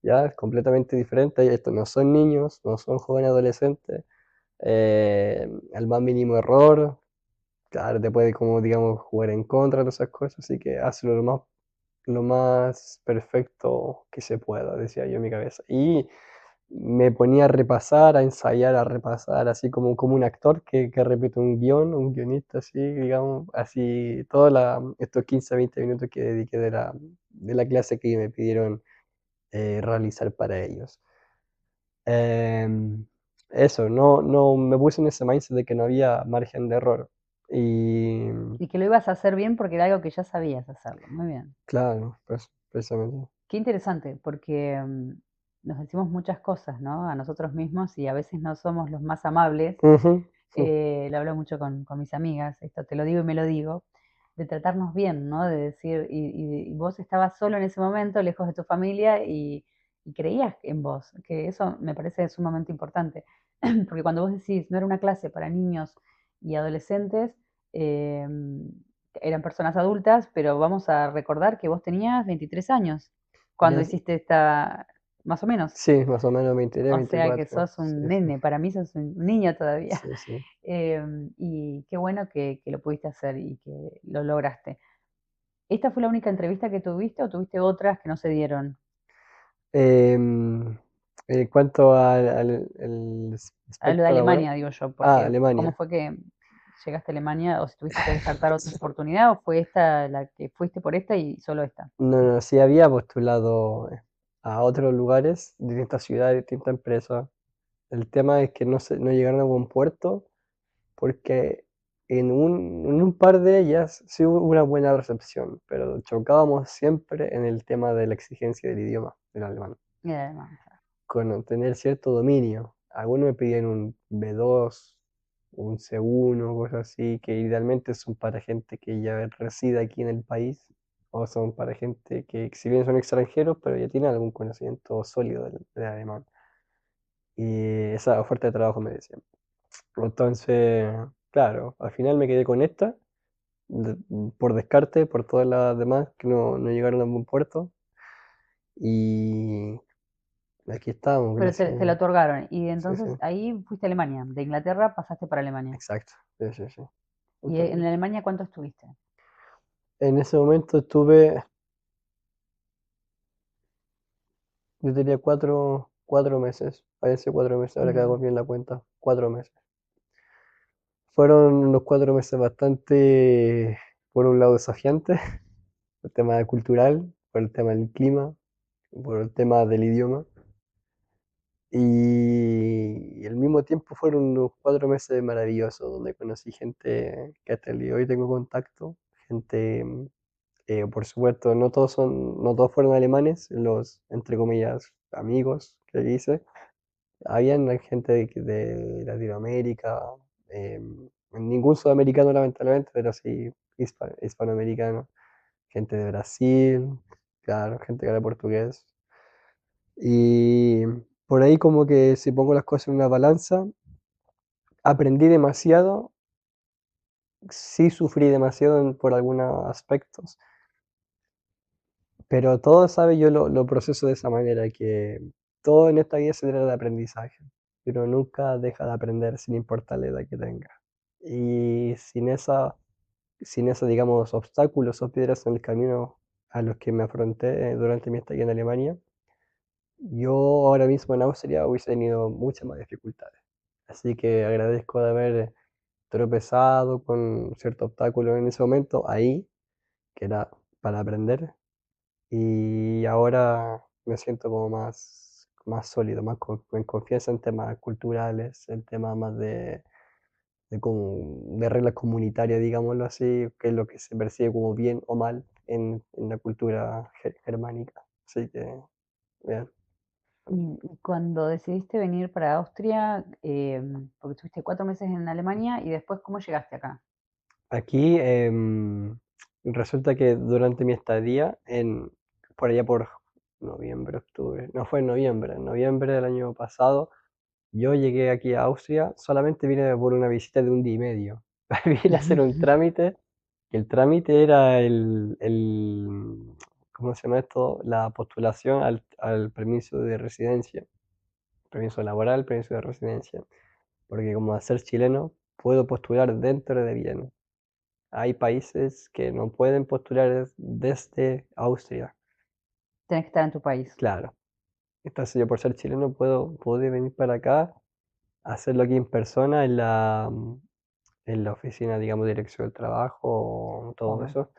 ya es completamente diferente, estos no son niños, no son jóvenes adolescentes, al más mínimo error, claro, te puede como, digamos, jugar en contra de esas cosas, así que hazlo lo más perfecto que se pueda, decía yo en mi cabeza. Y me ponía a repasar, a ensayar, a repasar, así como un actor que repite un guión, un guionista, así, digamos, así, todos estos 15 20 minutos que dediqué de la clase que me pidieron realizar para ellos. Em, Eso, no me puse en ese mindset de que no había margen de error. Y Y que lo ibas a hacer bien porque era algo que ya sabías hacerlo. Muy bien. claro, pues precisamente. Qué interesante, porque nos decimos muchas cosas, ¿no? A nosotros mismos y a veces no somos los más amables. Ujú, ujú. Lo hablo mucho con mis amigas, esto te lo digo y me lo digo, de tratarnos bien, ¿no? De decir, y vos estabas solo en ese momento, lejos de tu familia, y creías en vos, que eso me parece sumamente importante, porque cuando vos decís, no era una clase para niños y adolescentes, eh, eran personas adultas, pero vamos a recordar que vos tenías 23 años cuando Ya, hiciste esta, más o menos. sí, más o menos 23, O sea que 24. sos un Sí, sí, nene, para mí sos un niño todavía. sí, sí. Y qué bueno que lo pudiste hacer y que lo lograste. ¿Esta fue la única entrevista que tuviste o tuviste otras que no se dieron? Em, en cuanto al el A lo de aspecto laboral, Alemania, digo yo, porque ¿cómo Alemania. fue que llegaste a Alemania o si tuviste que descartar otra oportunidad o fue esta la que fuiste por esta y solo esta? No, no, sí había postulado a otros lugares, distintas ciudades, distintas empresas. El tema es que no llegaron a buen puerto porque en un par de ellas sí hubo una buena recepción, pero chocábamos siempre en el tema de la exigencia del idioma, del alemán, Era alemán, claro. con tener cierto dominio. Algunos me pedían un B2, un C1, cosas así, que idealmente son para gente que ya reside aquí en el país, o son para gente que, si bien son extranjeros, pero ya tienen algún conocimiento sólido del alemán. Y esa oferta de trabajo me decían. Entonces, claro, al final me quedé con esta, por descarte, por todas las demás que no llegaron a buen puerto. Y aquí estamos, Pero gracias. te la otorgaron y Sí, sí, entonces ahí fuiste a Alemania. De Inglaterra pasaste para Alemania. exacto. Sí, sí, sí. ¿Y en Entonces, Alemania cuánto estuviste? en ese momento yo tenía 4 meses, parece 4 meses, ahora que hago Bien. bien la cuenta, 4 meses. Fueron unos 4 meses bastante, por un lado, desafiantes, por el tema cultural, por el tema del clima, por el tema del idioma. Y al mismo tiempo fueron unos 4 meses maravillosos, donde conocí gente que hasta el día de hoy tengo contacto, gente, por supuesto, no todos fueron alemanes, los, entre comillas, amigos que hice. Habían gente de Latinoamérica, ningún sudamericano lamentablemente, pero sí hispanoamericano, gente de Brasil, claro, gente que habla portugués. Y por ahí como que si pongo las cosas en una balanza, aprendí demasiado, sí sufrí demasiado por algunos aspectos, pero todo, ¿sabe? Yo lo proceso de esa manera, que todo en esta vida se trata de aprendizaje, pero nunca deja de aprender sin importar la edad que tenga. Y sin esa, digamos, obstáculos o piedras en el camino a los que me afronté durante mi estadía en Alemania, yo ahora mismo en Austria hubiese tenido muchas más dificultades. Así que agradezco de haber tropezado con cierto obstáculo en ese momento, ahí, que era para aprender, y ahora me siento como más sólido, más en confianza en temas culturales, en temas más de reglas comunitarias, digámoslo así, que es lo que se percibe como bien o mal en la cultura germánica. Así que, bien. Y cuando decidiste venir para Austria, porque estuviste 4 meses en Alemania y después, ¿cómo llegaste acá? Aquí resulta que durante mi estadía por allá por noviembre, octubre, no fue en noviembre del año pasado, yo llegué aquí a Austria, solamente vine por una visita de un día y medio. Vine a hacer un trámite, que el trámite era ¿cómo se llama esto? La postulación al permiso de residencia, permiso laboral, permiso de residencia. Porque como al ser chileno, puedo postular dentro de Viena. Hay países que no pueden postular desde Austria, Tenés que estar en tu país. claro. Entonces yo por ser chileno puedo venir para acá, hacerlo aquí en persona en la oficina, digamos, de dirección del trabajo, todo Obvio. eso,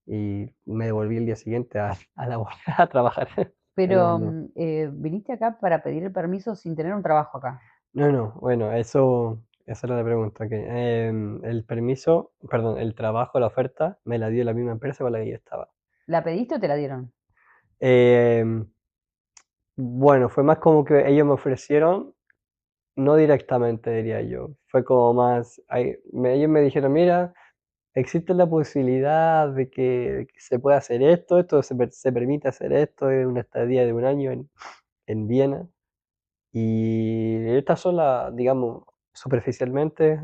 y me devolví el día siguiente a laborar, a trabajar. Pero No, viniste acá para pedir el permiso sin tener un trabajo acá. no, bueno, esa era la pregunta, que el permiso, perdón, el trabajo, la oferta, me la dio la misma empresa con la que yo estaba. ¿La pediste o te la dieron? Em, bueno, fue más como que ellos me ofrecieron, no directamente diría yo, fue como más, ellos me dijeron, mira, existe la posibilidad de que se pueda hacer esto se permite hacer esto, es una estadía de un año en Viena, y estas son las, digamos, superficialmente,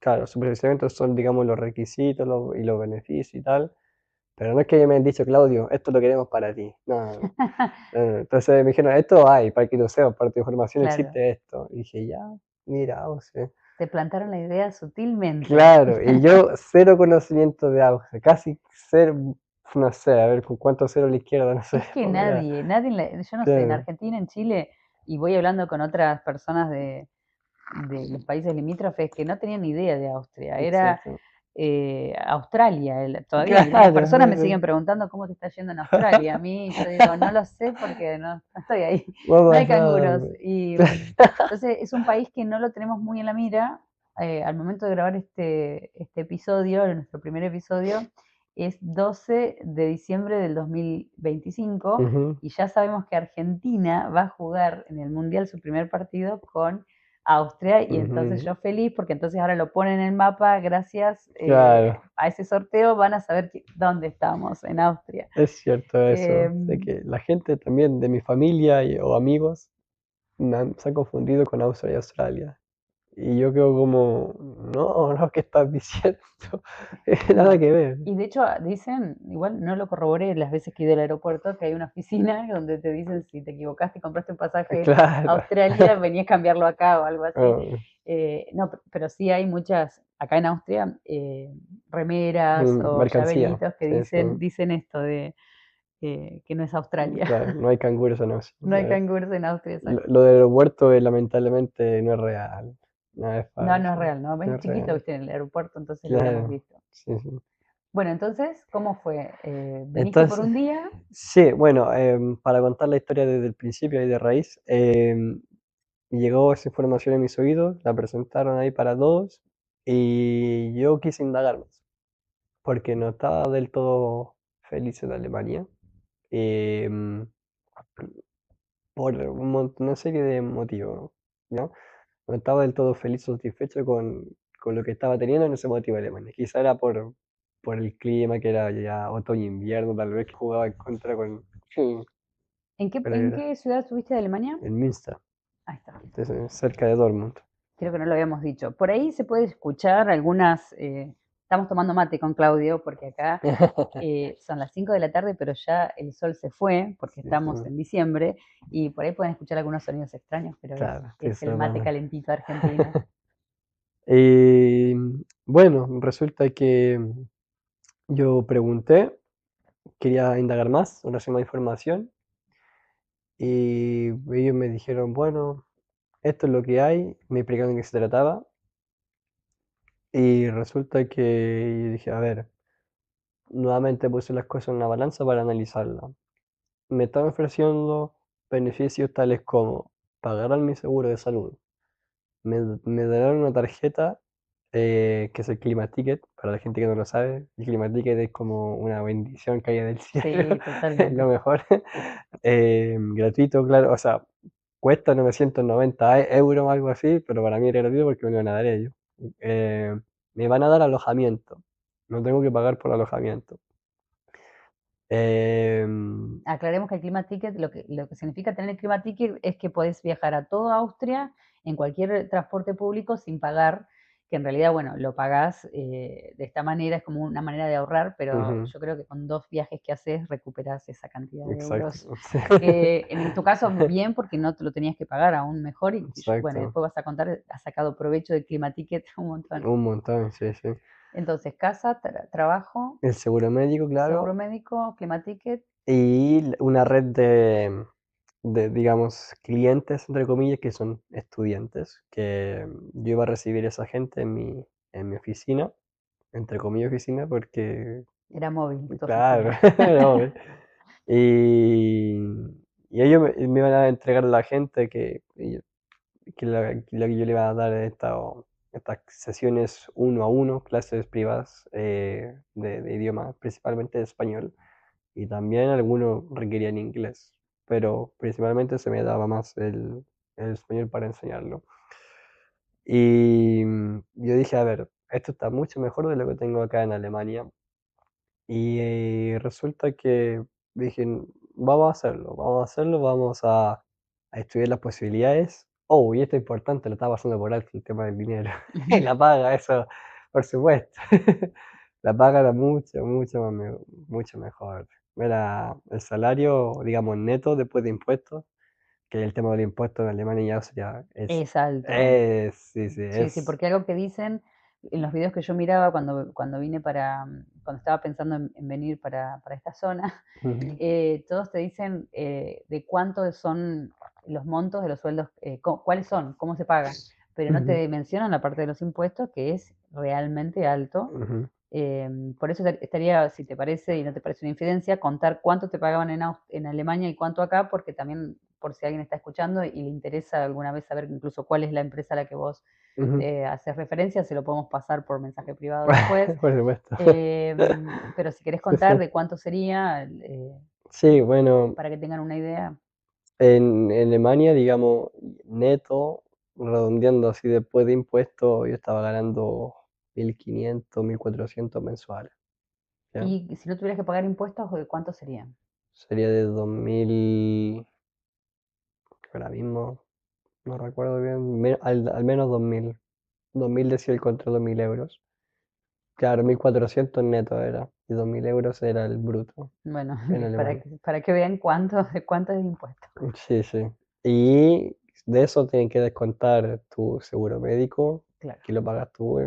claro, superficialmente son, digamos, los requisitos y los beneficios y tal, pero no es que ellos me hayan dicho, Claudio, esto lo queremos para ti. No, no, no. Entonces me dijeron, esto hay, para que lo sepas, para tu información Claro, existe esto. Y dije, ya, mira, o sea, te plantaron la idea sutilmente. claro, y yo cero conocimiento de auge, casi cero, no sé, a ver, con cuánto cero a la izquierda, no sé, Es que porque era, nadie, yo no sé, en claro, Argentina, en Chile, y voy hablando con otras personas de los países limítrofes que no tenían ni idea de Austria. Era exacto. Australia. Todavía algunas Claro, personas me siguen sí, preguntando cómo te está yendo en Australia. A mí yo digo, no lo sé porque no estoy ahí. va a No hay pasar. canguros. Y entonces es un país que no lo tenemos muy en la mira. Al momento de grabar este episodio, nuestro primer episodio, es 12 de diciembre del 2025 Ujú, y ya sabemos que Argentina va a jugar en el Mundial su primer partido con Austria y entonces ujú, yo feliz porque entonces ahora lo ponen en el mapa gracias claro. a ese sorteo van a saber dónde estamos, en Austria. Es cierto Eh, eso, de que la gente también de mi familia o amigos se han confundido con Austria y Australia. Y yo quedo como, no, no, ¿qué estás diciendo? Nada no. que ver. Y de hecho dicen, igual no lo corroboré las veces que he ido al aeropuerto, que hay una oficina donde te dicen si te equivocaste y compraste un pasaje a Claro. Australia, venías a cambiarlo acá o algo así. Oh, No, pero sí hay muchas, acá en Austria, remeras o mercancía, llaveritos que sí, sí. dicen esto de que no es Australia. Claro, no hay canguros en No hay Austria. canguros en Austria, exacto. Lo del aeropuerto lamentablemente no es real. No es No es falso. real, ¿no? No Es es chiquito, real. viste, en el aeropuerto, entonces lo hubiéramos Claro, visto. sí, sí. Bueno, entonces, ¿cómo fue? ¿Viniste por Entonces, un día? sí, bueno, para contar la historia desde el principio y de raíz, llegó esa información a mis oídos, la presentaron ahí para todos y yo quise indagar más, porque no estaba del todo feliz en Alemania, em, por una serie de motivos, ¿no? No estaba del todo feliz o satisfecho con lo que estaba teniendo en ese motivo de Alemania. Quizá era por el clima, que era ya otoño-invierno, tal vez que jugaba en contra pero En era qué ciudad estuviste de Alemania? en Münster, Ahí está. cerca de Dortmund. Creo que no lo habíamos dicho. Por ahí se puede escuchar algunas. Estamos tomando mate con Claudio, porque acá son las 5 de la tarde, pero ya el sol se fue, porque Sí, sí, estamos en diciembre, y por ahí pueden escuchar algunos sonidos extraños, pero claro, estoy es el mate cerrando. calentito argentino. Y bueno, resulta que yo pregunté, quería indagar más, conocer más información, y ellos me dijeron, bueno, esto es lo que hay, me explicaron de qué se trataba, y resulta que yo dije, a ver, nuevamente puse las cosas en una balanza para analizarla. Me están ofreciendo beneficios tales como pagar mi seguro de salud, me darán una tarjeta que es el Clima-Ticket, para la gente que no lo sabe, el Clima-Ticket es como una bendición caída del cielo, Sí, es lo totalmente. mejor. Gratuito, claro, o sea, cuesta 990 euros o algo así, pero para mí era gratuito porque me lo van a dar ellos. Eh, Me van a dar alojamiento, no tengo que pagar por alojamiento. Em, Aclaremos que el Clima Ticket, lo que significa tener el Clima Ticket es que podés viajar a toda Austria en cualquier transporte público sin pagar, que en realidad, bueno, lo pagás de esta manera, es como una manera de ahorrar, pero ujú, yo creo que con 2 viajes que haces recuperás esa cantidad de exacto. euros. Que en tu caso, bien, porque no te lo tenías que pagar, aún mejor. Y bueno, Exacto. después vas a contar, has sacado provecho del Clima Ticket un montón. Un montón, sí, sí. Entonces, casa, trabajo, El seguro médico, seguro claro, médico, Clima Ticket. y una red digamos, clientes, entre comillas, que son estudiantes, que yo iba a recibir esa gente en mi oficina, entre comillas oficina, porque, Era móvil tu claro, oficina. no, y, y ellos me iban a entregar a la gente que yo le iba a dar estas sesiones uno a uno, clases privadas de idioma, principalmente de español, y también algunos requerían inglés, pero principalmente se me daba más el español para enseñarlo. Y yo dije, a ver, esto está mucho mejor de lo que tengo acá en Alemania. Y resulta que dije, vamos a hacerlo, vamos a hacerlo, vamos a estudiar las posibilidades. Oh, y esto es importante, lo estaba pasando por alto el tema del dinero. La paga, eso, por supuesto. La paga era mucho, mucho, mucho mejor. Era el salario, digamos, neto después de impuestos, que el tema del impuesto en Alemania y Austria Es alto. sí, sí, Sí, sí, porque algo que dicen en los videos que yo miraba cuando vine cuando estaba pensando en venir para esta zona, ujú, todos te dicen de cuánto son los montos de los sueldos, cuáles son, cómo se pagan, pero no ujú, te mencionan la parte de los impuestos, que es realmente alto. ujú, Por eso estaría, si te parece y no te parece una infidencia, contar cuánto te pagaban en Alemania y cuánto acá, porque también por si alguien está escuchando y le interesa alguna vez saber incluso cuál es la empresa a la que vos ujú. haces referencia, se lo podemos pasar por mensaje privado después. Por supuesto. Pero si querés Sí, sí. contar de cuánto sería, Sí, bueno, para que tengan una idea. en Alemania, digamos, neto, redondeando así después de impuestos, yo estaba ganando 1.500, 1.400 mensuales, ¿ya? Y si no tuvieras que pagar impuestos, ¿de cuánto serían? Sería de 2.000, ahora mismo, no recuerdo bien, al menos 2.000. 2.000 decía el contra 2.000 euros. Claro, 1.400 neto era, y 2.000 euros era el bruto Bueno, en para Alemania. que, para que vean cuánto es de impuesto. Sí, sí. Y de eso tienen que descontar tu seguro médico, Claro. que lo pagas tú,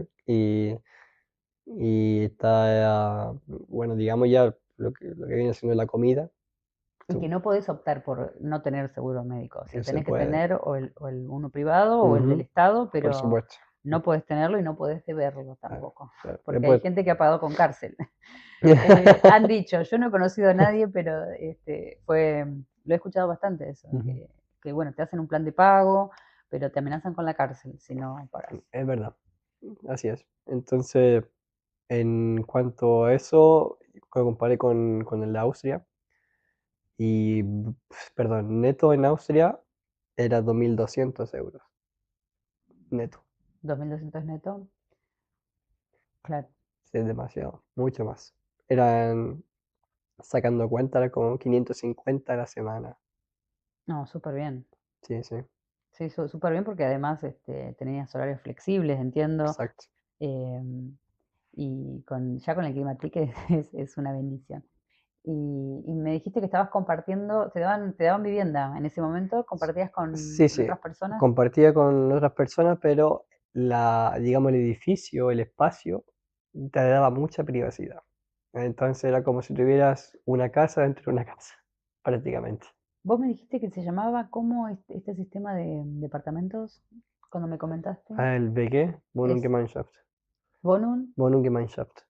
y está, bueno, digamos ya lo que viene siendo la comida, Y que tú- no podés optar por no tener seguro médico. O sea, que se tenés que puede. tener o el uno privado o el del Ujú, Estado, por pero supuesto. no podés tenerlo y no podés deberlo Claro, tampoco. claro. Porque hay gente que ha pagado con cárcel. Han dicho, yo no he conocido a nadie, pero lo he escuchado bastante eso, Ujú, que bueno, te hacen un plan de pago, pero te amenazan con la cárcel si no pagas. es verdad, así es. Entonces, en cuanto a eso, lo comparé con el de Austria, y, perdón, neto en Austria era 2.200 euros, neto. 2.200 neto, claro. Sí, es demasiado, mucho más. Eran, sacando cuenta, era como 550 a la semana. No, súper bien. Sí, sí, Sí, súper bien porque además tenías horarios flexibles, entiendo. exacto. em, y ya con el Climatique es una bendición. Y me dijiste que estabas compartiendo, te daban vivienda en ese momento, compartías Sí, con sí, otras personas. compartía con otras personas, pero digamos, el edificio, el espacio, te daba mucha privacidad. Entonces era como si tuvieras una casa dentro de una casa, prácticamente. Vos me dijiste que se llamaba, ¿cómo este sistema de departamentos? Cuando me comentaste. Ah, el WG, ¿Es Wohnungsgemeinschaft. Bonum? Wohnungsgemeinschaft.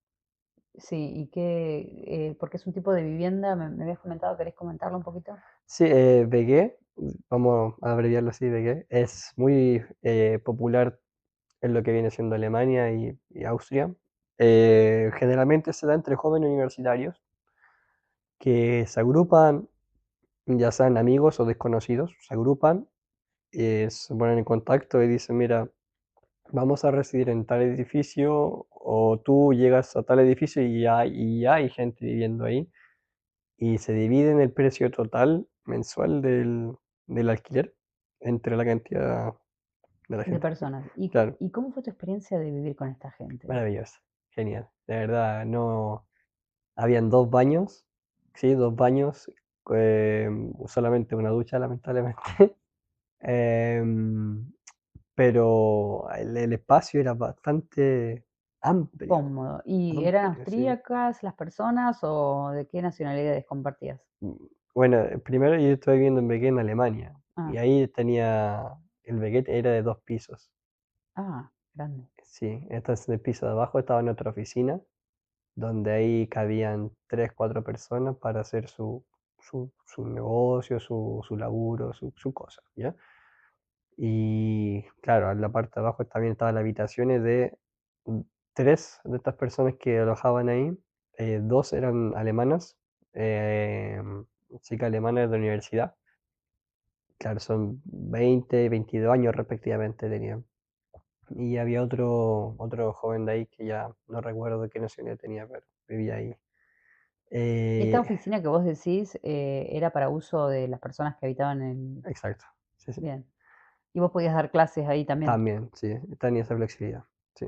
Sí, porque es un tipo de vivienda, me habías comentado, ¿querés comentarlo un poquito? Sí, WG, vamos a abreviarlo así, WG, es muy popular en lo que viene siendo Alemania y Austria. Generalmente se da entre jóvenes universitarios que se agrupan, ya sean amigos o desconocidos, se agrupan, se ponen en contacto y dicen, mira, vamos a residir en tal edificio, o tú llegas a tal edificio y ya hay gente viviendo ahí. y se divide en el precio total mensual del alquiler entre la cantidad de la De gente. personas. Claro, Y cómo fue tu experiencia de vivir con esta gente? maravilloso, genial. De verdad, no. Habían 2 baños, sí, 2 baños, solamente una ducha, lamentablemente. Em, pero el espacio era bastante amplio, Cómodo. ¿Y eran amplio, sí. austríacas las personas o de qué nacionalidades compartías? Mm, Bueno, primero yo estoy viviendo en Begué, en Alemania, y Ah, ahí el Begué era de 2 pisos. grande. Sí, entonces en el piso de abajo estaba nuestra oficina, donde ahí cabían 3, 4 personas para hacer su negocio, su laburo, su cosa, ¿ya? Y claro, en la parte de abajo también estaban las habitaciones de 3 de estas personas que alojaban ahí. 2 eran alemanas, chicas alemanas de universidad. Claro, son 20, 22 años respectivamente tenían. Y había otro joven de ahí que ya no recuerdo qué nacionalidad tenía, pero vivía ahí. ¿Y esta Eh, oficina que vos decís era para uso de las personas que habitaban en... exacto, sí, sí. Bien. ¿Y vos podías dar clases ahí también? También, sí, tenía esa flexibilidad, sí.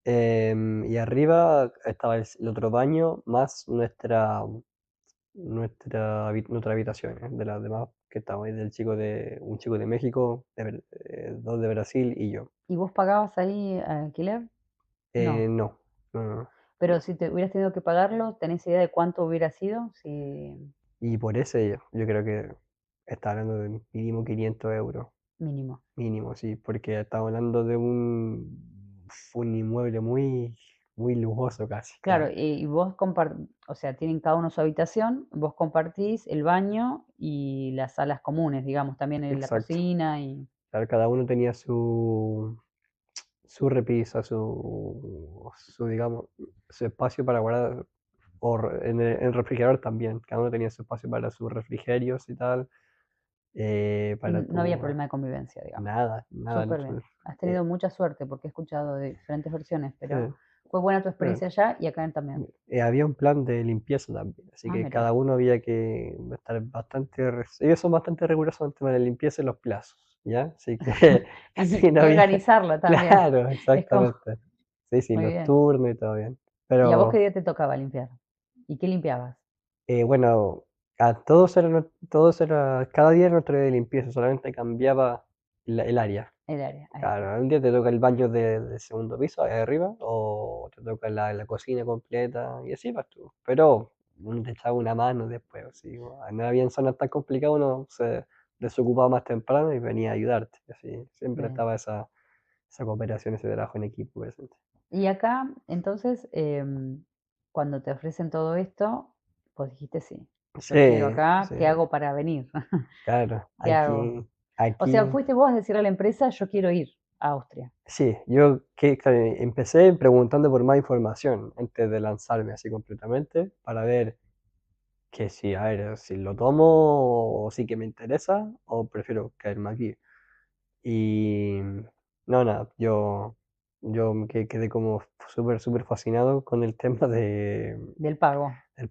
Y arriba estaba el otro baño más nuestra habitación, de las demás que estábamos ahí, un chico de México, 2 de Brasil y yo. ¿Y vos pagabas ahí alquiler? No. No, no, no, no. Pero si te hubieras tenido que pagarlo, ¿tenés idea de cuánto hubiera sido? Si Y por ese yo creo que está hablando de mínimo 500 euros, mínimo. mínimo, sí, porque estamos hablando de un inmueble muy, muy lujoso casi, Claro, ya. y vos o sea, tienen cada uno su habitación, vos compartís el baño y las salas comunes, digamos, también en la Exacto. cocina y Claro, cada uno tenía su repisa, digamos, su espacio para guardar, en el refrigerador también, cada uno tenía su espacio para sus refrigerios y tal, y para no había tu, problema de convivencia, digamos. nada, nada en Súper bien. absoluto. Has Eh, tenido mucha suerte porque he escuchado de diferentes versiones, pero eh, fue buena tu bueno, experiencia allá y acá también. había un plan de limpieza también, así que Mira. cada uno había que estar ellos son bastante rigurosos en el tema de la limpieza y los plazos, ¿ya? Así que, así no Y había, organizarlo también. claro, Es como, exactamente. Sí, sí, muy los bien. turnos y todo bien. ¿Y a vos qué Pero día te tocaba limpiar? ¿Y qué limpiabas? bueno, cada día era nuestro día de limpieza, solamente cambiaba el área. El área, ahí está. Claro, un día te toca el baño del segundo piso, ahí arriba, o te toca la cocina completa, y así vas tú. Pero uno te echaba una mano después, así, no había zonas tan complicadas, uno se desocupaba más temprano y venía a ayudarte. Así, siempre Bien. estaba esa cooperación, ese trabajo en equipo presente. Y acá, entonces, cuando te ofrecen todo esto, pues dijiste sí, yo quiero Sí, acá, sí, ¿qué hago para venir? claro, ¿Qué hago? O sea, aquí. fuiste vos a decirle a la empresa, yo quiero ir a Austria. Sí, yo claro, empecé preguntando por más información antes de lanzarme así completamente para ver que si, a ver, si lo tomo o sí que me interesa o prefiero caerme aquí. Y no, nada, yo quedé como súper, súper fascinado con el tema Del pago. del,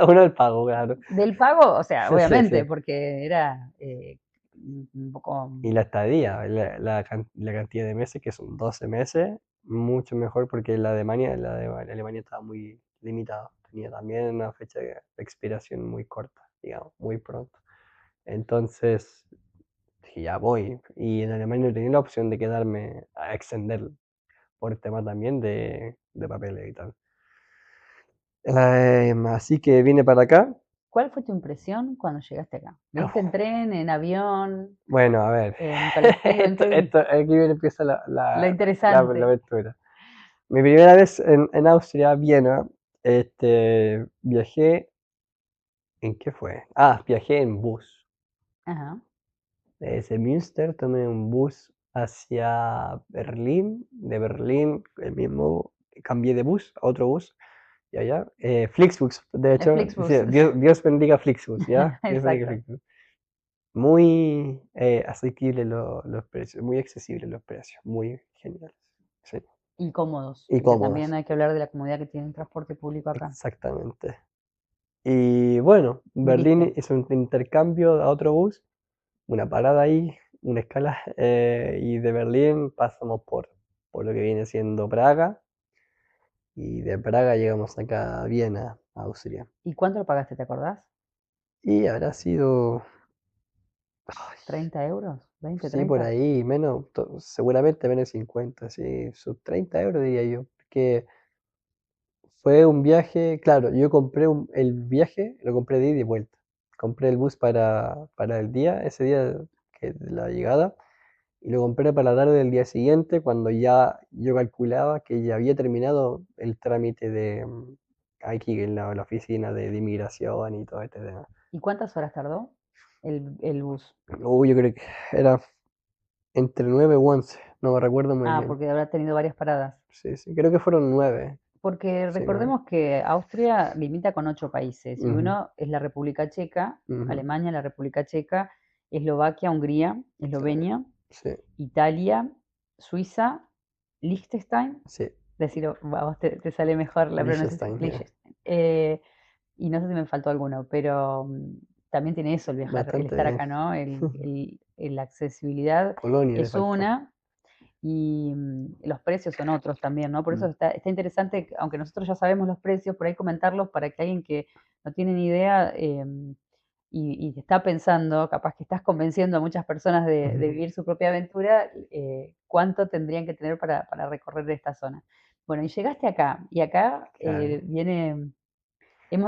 uno del pago, claro. Del pago, o sea, Sí, obviamente, sí. porque era un poco, Y la estadía, la cantidad de meses, que son 12 meses, mucho mejor porque la de Alemania estaba muy limitada. Tenía también una fecha de expiración muy corta, digamos, muy pronto. Entonces, dije, ya voy. Y en Alemania no tenía la opción de quedarme a extender por el tema también de papeles y tal. Así que vine para acá. ¿cuál fue tu impresión cuando llegaste acá? ¿Viniste en tren, en avión, Bueno, a ver, en colectivo? ¿En qué viniste? aquí viene, empieza Lo la interesante. aventura. Mi primera vez en Austria, Viena, viajé, ¿en qué fue? Ah, viajé en bus. Ajá, Desde Münster tomé un bus hacia Berlín, de Berlín el mismo, cambié de bus a otro bus, y allá, Flixbus, de el hecho, sí, Flixbus. Dios bendiga Flixbus, ¿ya? Dios bendiga Exacto. Flixbus. Muy asequibles los precios, muy accesibles los precios, muy geniales, sí. Y cómodos, Y porque también cómodos, hay que hablar de la comodidad que tiene el transporte público acá. exactamente. Y bueno, Berlín Viniste. hizo un intercambio a otro bus, una parada ahí, una escala, y de Berlín pasamos por lo que viene siendo Praga, y de Praga llegamos acá a Viena, Austria. ¿Y cuánto lo pagaste, te acordás? Y habrá sido, ay, ¿30 euros? ¿20, sí, por 30? ahí, menos, seguramente menos 50, sí, sus 30 euros diría yo, porque fue un viaje, claro, yo compré el viaje, lo compré de ida y vuelta. Compré el bus para el día, ese día de la llegada, y lo compré para la tarde del día siguiente, cuando ya yo calculaba que ya había terminado el trámite de aquí en la oficina de inmigración y todo este tema. ¿Y cuántas horas tardó el bus? Yo creo que era entre 9 u 11, no me recuerdo muy Ah, bien. porque habrá tenido varias paradas. Sí, sí, creo que fueron 9. Porque Sí, 9. recordemos que Austria limita con 8 países y Ujú, uno es la República Checa, ujú, Alemania, la República Checa, Eslovaquia, Hungría, sí, Eslovenia, sí, Italia, Suiza, Liechtenstein, sí. decirlo, a vos te sale mejor la pronunciación, Liechtenstein, sí. Liechtenstein. Y no sé si me faltó alguno, pero también tiene eso el viajar, el Bastante estar bien. acá, ¿no? La accesibilidad Polonia le es faltó. una, y los precios son otros también, ¿no? Por eso Mm. está interesante, aunque nosotros ya sabemos los precios, por ahí comentarlos para que alguien que no tiene ni idea y te está pensando, capaz que estás convenciendo a muchas personas de Ujú. vivir su propia aventura, cuánto tendrían que tener para recorrer esta zona. Bueno, y llegaste acá, y acá Claro, viene,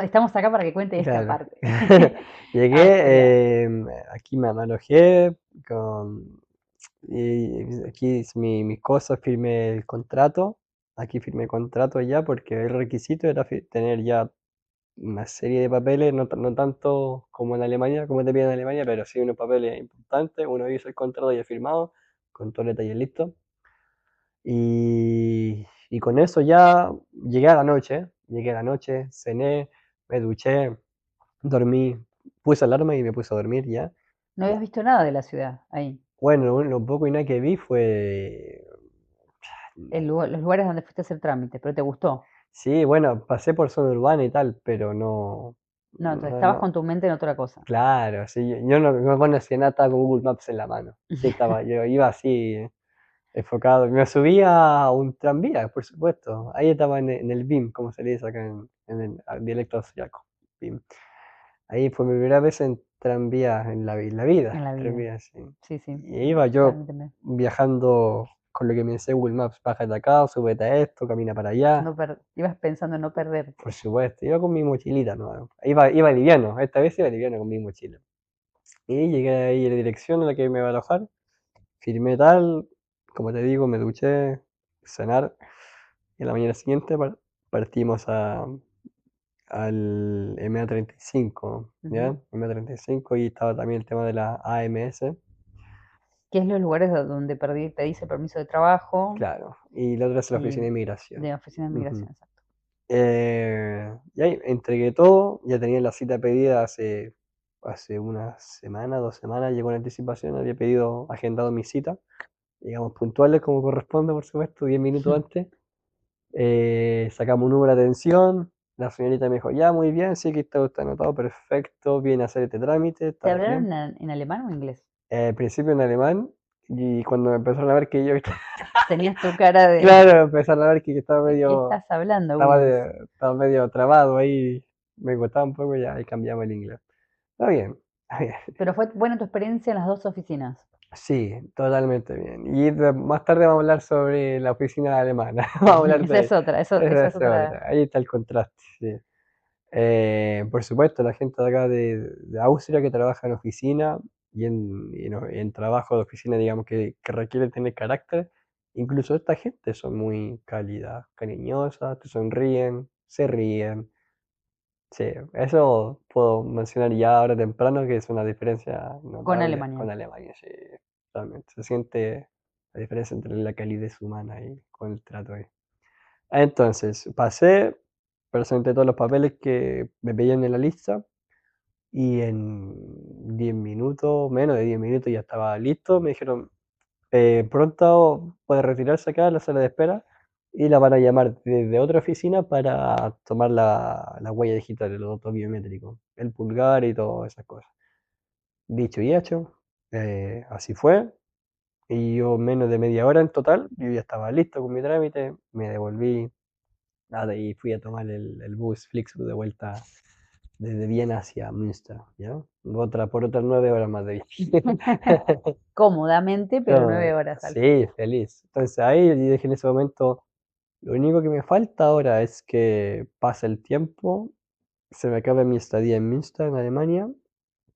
estamos acá para que cuente esta claro. parte. Austria. Llegué, aquí me alojé con, y aquí mis cosas, firmé el contrato. Aquí firmé el contrato ya porque el requisito era tener ya una serie de papeles, no tanto como en Alemania, como te piden en Alemania, pero sí unos papeles importantes. Uno hizo el contrato ya firmado, con todo el detalle listo. Y con eso ya llegué a la noche, cené, me duché, dormí, puse alarma y me puse a dormir ya. No habías visto nada de la ciudad ahí. Bueno, lo poco y nada que vi fue... Los lugares donde fuiste a hacer trámites, pero te gustó. Sí, bueno, pasé por zona urbana y tal, pero no, No, entonces no, estabas no. con tu mente en otra cosa. Claro, sí, yo no conocía nada, estaba con Google Maps en la mano. Sí, estaba, yo iba así, enfocado. Me subí a un tranvía, por supuesto. Ahí estaba en el BIM, como se le dice acá en el dialecto austriaco. BIM. Ahí fue mi primera vez en tranvía en la vida, En la vida. tranvía, sí. Sí, sí, Y iba a yo mí también. viajando con lo que me dice Google Maps, bájate acá, súbete a esto, camina para allá. Ibas pensando en no Por perderte. supuesto, iba con mi mochilita, ¿no? Iba liviano, esta vez iba liviano con mi mochila. Y llegué ahí a la dirección a la que me iba a alojar, firmé tal, como te digo, me duché, cenar, y a la mañana siguiente partimos al MA35, Ujú. ¿ya? MA35 y estaba también el tema de la AMS, ¿Qué es los lugares donde pedís el permiso de trabajo claro, y la otra es la y oficina de inmigración. de oficina de Ujú. migración? Exacto. Y ahí entregué todo, ya tenía la cita pedida hace una semana, 2 semanas, llegó en anticipación, había pedido, agendado mi cita, llegamos puntuales como corresponde, por supuesto, 10 minutos antes. Sacamos un número de atención, la señorita me dijo, ya, muy bien, sí que está anotado, perfecto, viene a hacer este trámite, ¿Te está bien. hablaron en alemán o inglés? Al principio en alemán, y cuando empezaron a ver que yo, Tenías tu cara de, claro, empezaron a ver que estaba ¿de qué estás hablando, Wills? estaba medio trabado ahí, me costaba un poco ya, y cambiamos el inglés. Está bien, está bien. Pero fue buena tu experiencia en las dos oficinas. Sí, totalmente bien. Y más tarde vamos a hablar sobre la oficina alemana. Vamos a hablar Esa de es otra, esa esa es es otra. otra. Ahí está el contraste, sí. Por supuesto, la gente de acá de Austria que trabaja en oficina y en trabajo de oficina, digamos, que requiere tener carácter, incluso esta gente son muy cálidas, cariñosas, te sonríen, se ríen. Sí, eso puedo mencionar ya ahora temprano, que es una diferencia Con notable Alemania. con Alemania, sí, totalmente. Se siente la diferencia entre la calidez humana y con el trato ahí. Entonces, pasé, presenté todos los papeles que me pedían en la lista y en 10 minutos, menos de 10 minutos ya estaba listo. Me dijeron, pronto puede retirarse acá a la sala de espera. y la van a llamar desde otra oficina para tomar la huella digital, el datos biométricos, el pulgar y todas esas cosas. Dicho y hecho, así fue. Y yo menos de media hora en total, yo ya estaba listo con mi trámite, me devolví y fui a tomar el bus Flixbus de vuelta desde Viena hacia Münster, ¿ya? Por otras 9 horas más de viaje. Cómodamente, pero 9 horas al fin. Sí, feliz. Entonces ahí yo dije en ese momento, lo único que me falta ahora es que pase el tiempo, se me acabe mi estadía en Münster, en Alemania,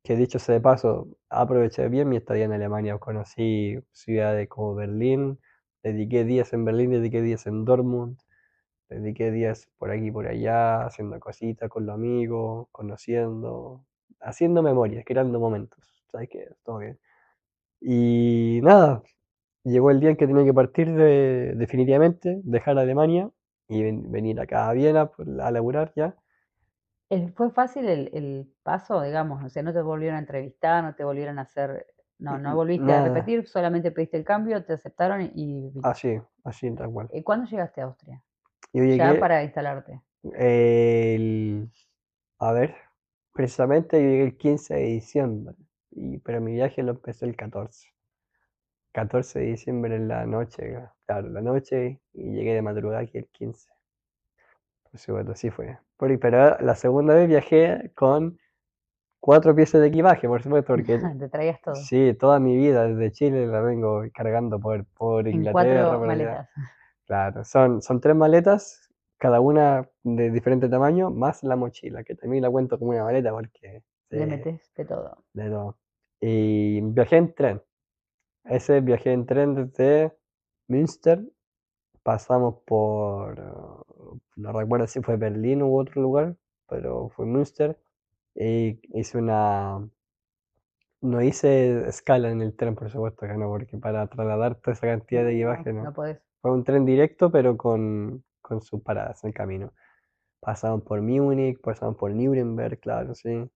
que dicho sea de paso, aproveché bien mi estadía en Alemania, conocí ciudades como Berlín, dediqué días en Berlín, dediqué días en Dortmund, dediqué días por aquí y por allá, haciendo cositas con los amigos, conociendo, haciendo memorias, creando momentos, ¿sabes qué? Todo bien. Y nada, llegó el día en que tenía que partir definitivamente, dejar Alemania y venir acá a Viena a laburar ya. ¿Fue fácil el paso, digamos? O sea, no te volvieron a entrevistar, no te volvieron a hacer, no volviste a Nada, repetir, solamente pediste el cambio, te aceptaron y viniste. así tal cual. ¿Cuándo llegaste a Austria? Yo Ya llegué para instalarte. el, a ver, precisamente yo llegué el 15 de diciembre, pero mi viaje lo empecé el 14 de diciembre en la noche, claro, la noche, y llegué de madrugada aquí el 15. Por supuesto, así fue. Pero la segunda vez viajé con 4 piezas de equipaje, por supuesto, porque Te traías todo. sí, toda mi vida desde Chile la vengo cargando por En Inglaterra, 4 por allá. maletas. Claro, son 3 maletas, cada una de diferente tamaño, más la mochila, que también la cuento como una maleta porque sí, Le metes de todo. de todo. Y viajé en tren. Ese viajé en tren desde Münster, pasamos no recuerdo si fue Berlín u otro lugar, pero fue Münster. Y no hice escala en el tren, por supuesto que no, porque para trasladar toda esa cantidad de No, equipaje no no. podés. Fue un tren directo, pero con sus paradas en el camino. Pasamos por Múnich, pasamos por Nuremberg, claro, sí.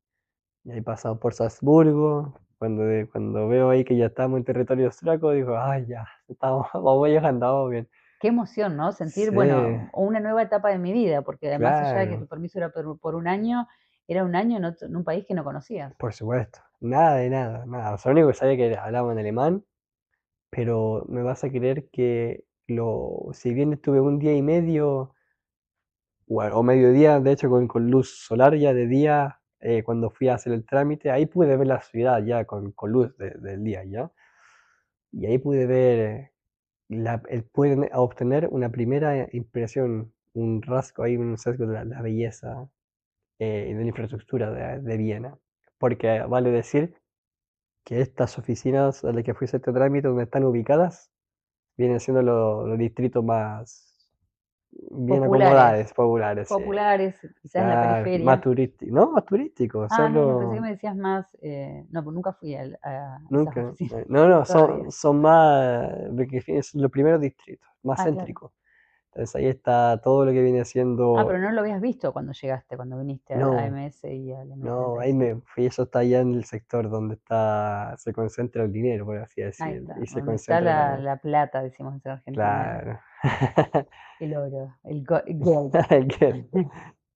Y ahí pasamos por Salzburgo. Cuando veo ahí que ya estamos en territorio austriaco, digo, ay, ya, vamos llegando, vamos bien. Qué emoción, ¿no? Sentir, Sí, bueno, una nueva etapa de mi vida, porque más allá de que tu claro, permiso era por un año, era un año en un país que no conocías. por supuesto. Nada de nada, nada. O sea, lo único que sabía que hablaba en alemán, pero me vas a creer que si bien estuve un día y medio, o mediodía, de hecho, con luz solar ya de día, cuando fui a hacer el trámite, ahí pude ver la ciudad ya con luz del día, ¿ya? Y ahí pude ver, pueden obtener una primera impresión, un rasgo ahí, un sesgo de la belleza y de la infraestructura de Viena. Porque vale decir que estas oficinas a las que fui a hacer este trámite, donde están ubicadas, vienen siendo los distritos más bien Populares, acomodados, populares, sí. populares, quizás en la Claro, más periferia. turísticos, no, más turísticos, Ah, no, no, pensé que solo me decías más, no, pues nunca fui a esas nunca. oficinas No, no, todavía. son más, son los primeros distritos, más Ah, claro. céntricos. Entonces ahí está todo lo que viene Ah, siendo. pero no lo habías visto cuando llegaste, cuando viniste a No, AMS y al no, ahí M35. me fui, eso está allá en el sector donde se concentra el dinero, por así Ahí decir, está, y se donde está concentra también. la plata, decimos en Argentina, Claro. el oro, el gold. Que-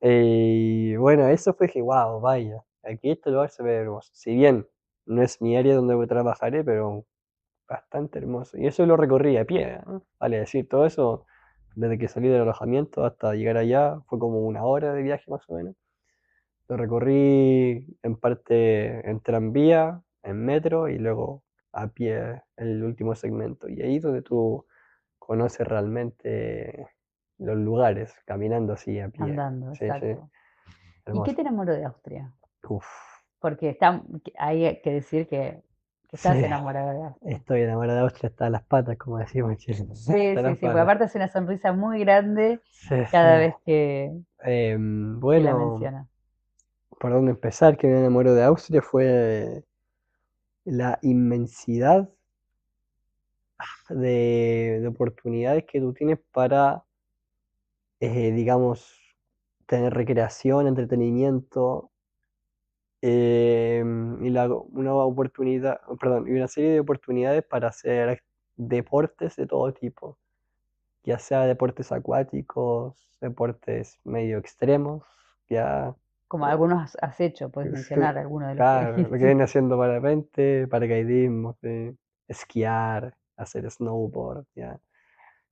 Y bueno, eso fue que, wow, vaya, aquí este lugar se ve hermoso. Si bien no es mi área donde trabajaré, pero bastante hermoso. Y eso lo recorrí a pie, ¿no? Vale decir, todo eso, desde que salí del alojamiento hasta llegar allá, fue como una hora de viaje más o menos. Lo recorrí en parte en tranvía, en metro y luego a pie el último segmento. Y ahí es donde tú conoces realmente los lugares, caminando así a pie. Andando, Sí, sí, exacto. ¿Y qué hermoso. te enamoró de Austria? Uf, Porque hay que decir que estás sí, enamorada de Austria. estoy enamorado de Austria hasta las patas, como decimos en Chile. Sí, Hasta sí, las sí, porque patas. aparte hace una sonrisa muy grande Sí, sí. cada vez que la Bueno, menciona. por dónde empezar, que me enamoró de Austria fue la inmensidad de oportunidades que tú tienes para, digamos, tener recreación, entretenimiento, una perdón, y una serie de oportunidades para hacer deportes de todo tipo. ya sea deportes acuáticos, deportes medio extremos, ya, Como eh, algunos has hecho, puedes sí, mencionar algunos de los que claro, lo que hiciste. viene haciendo parapente, paracaidismo, sí, esquiar, hacer snowboard, ya,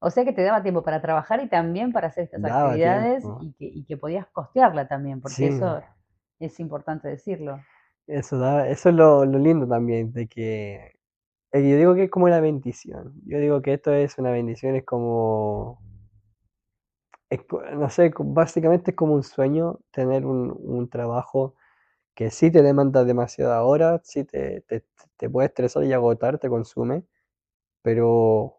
O sea que te daba tiempo para trabajar y también para hacer estas daba actividades tiempo, y que podías costearla también, porque sí. eso es importante decirlo. Eso es lo lindo también, de que yo digo que es como una bendición. Yo digo que esto es una bendición, es como, no sé, básicamente es como un sueño tener un trabajo que sí te demanda demasiadas horas, sí te puede estresar y agotar, te consume, pero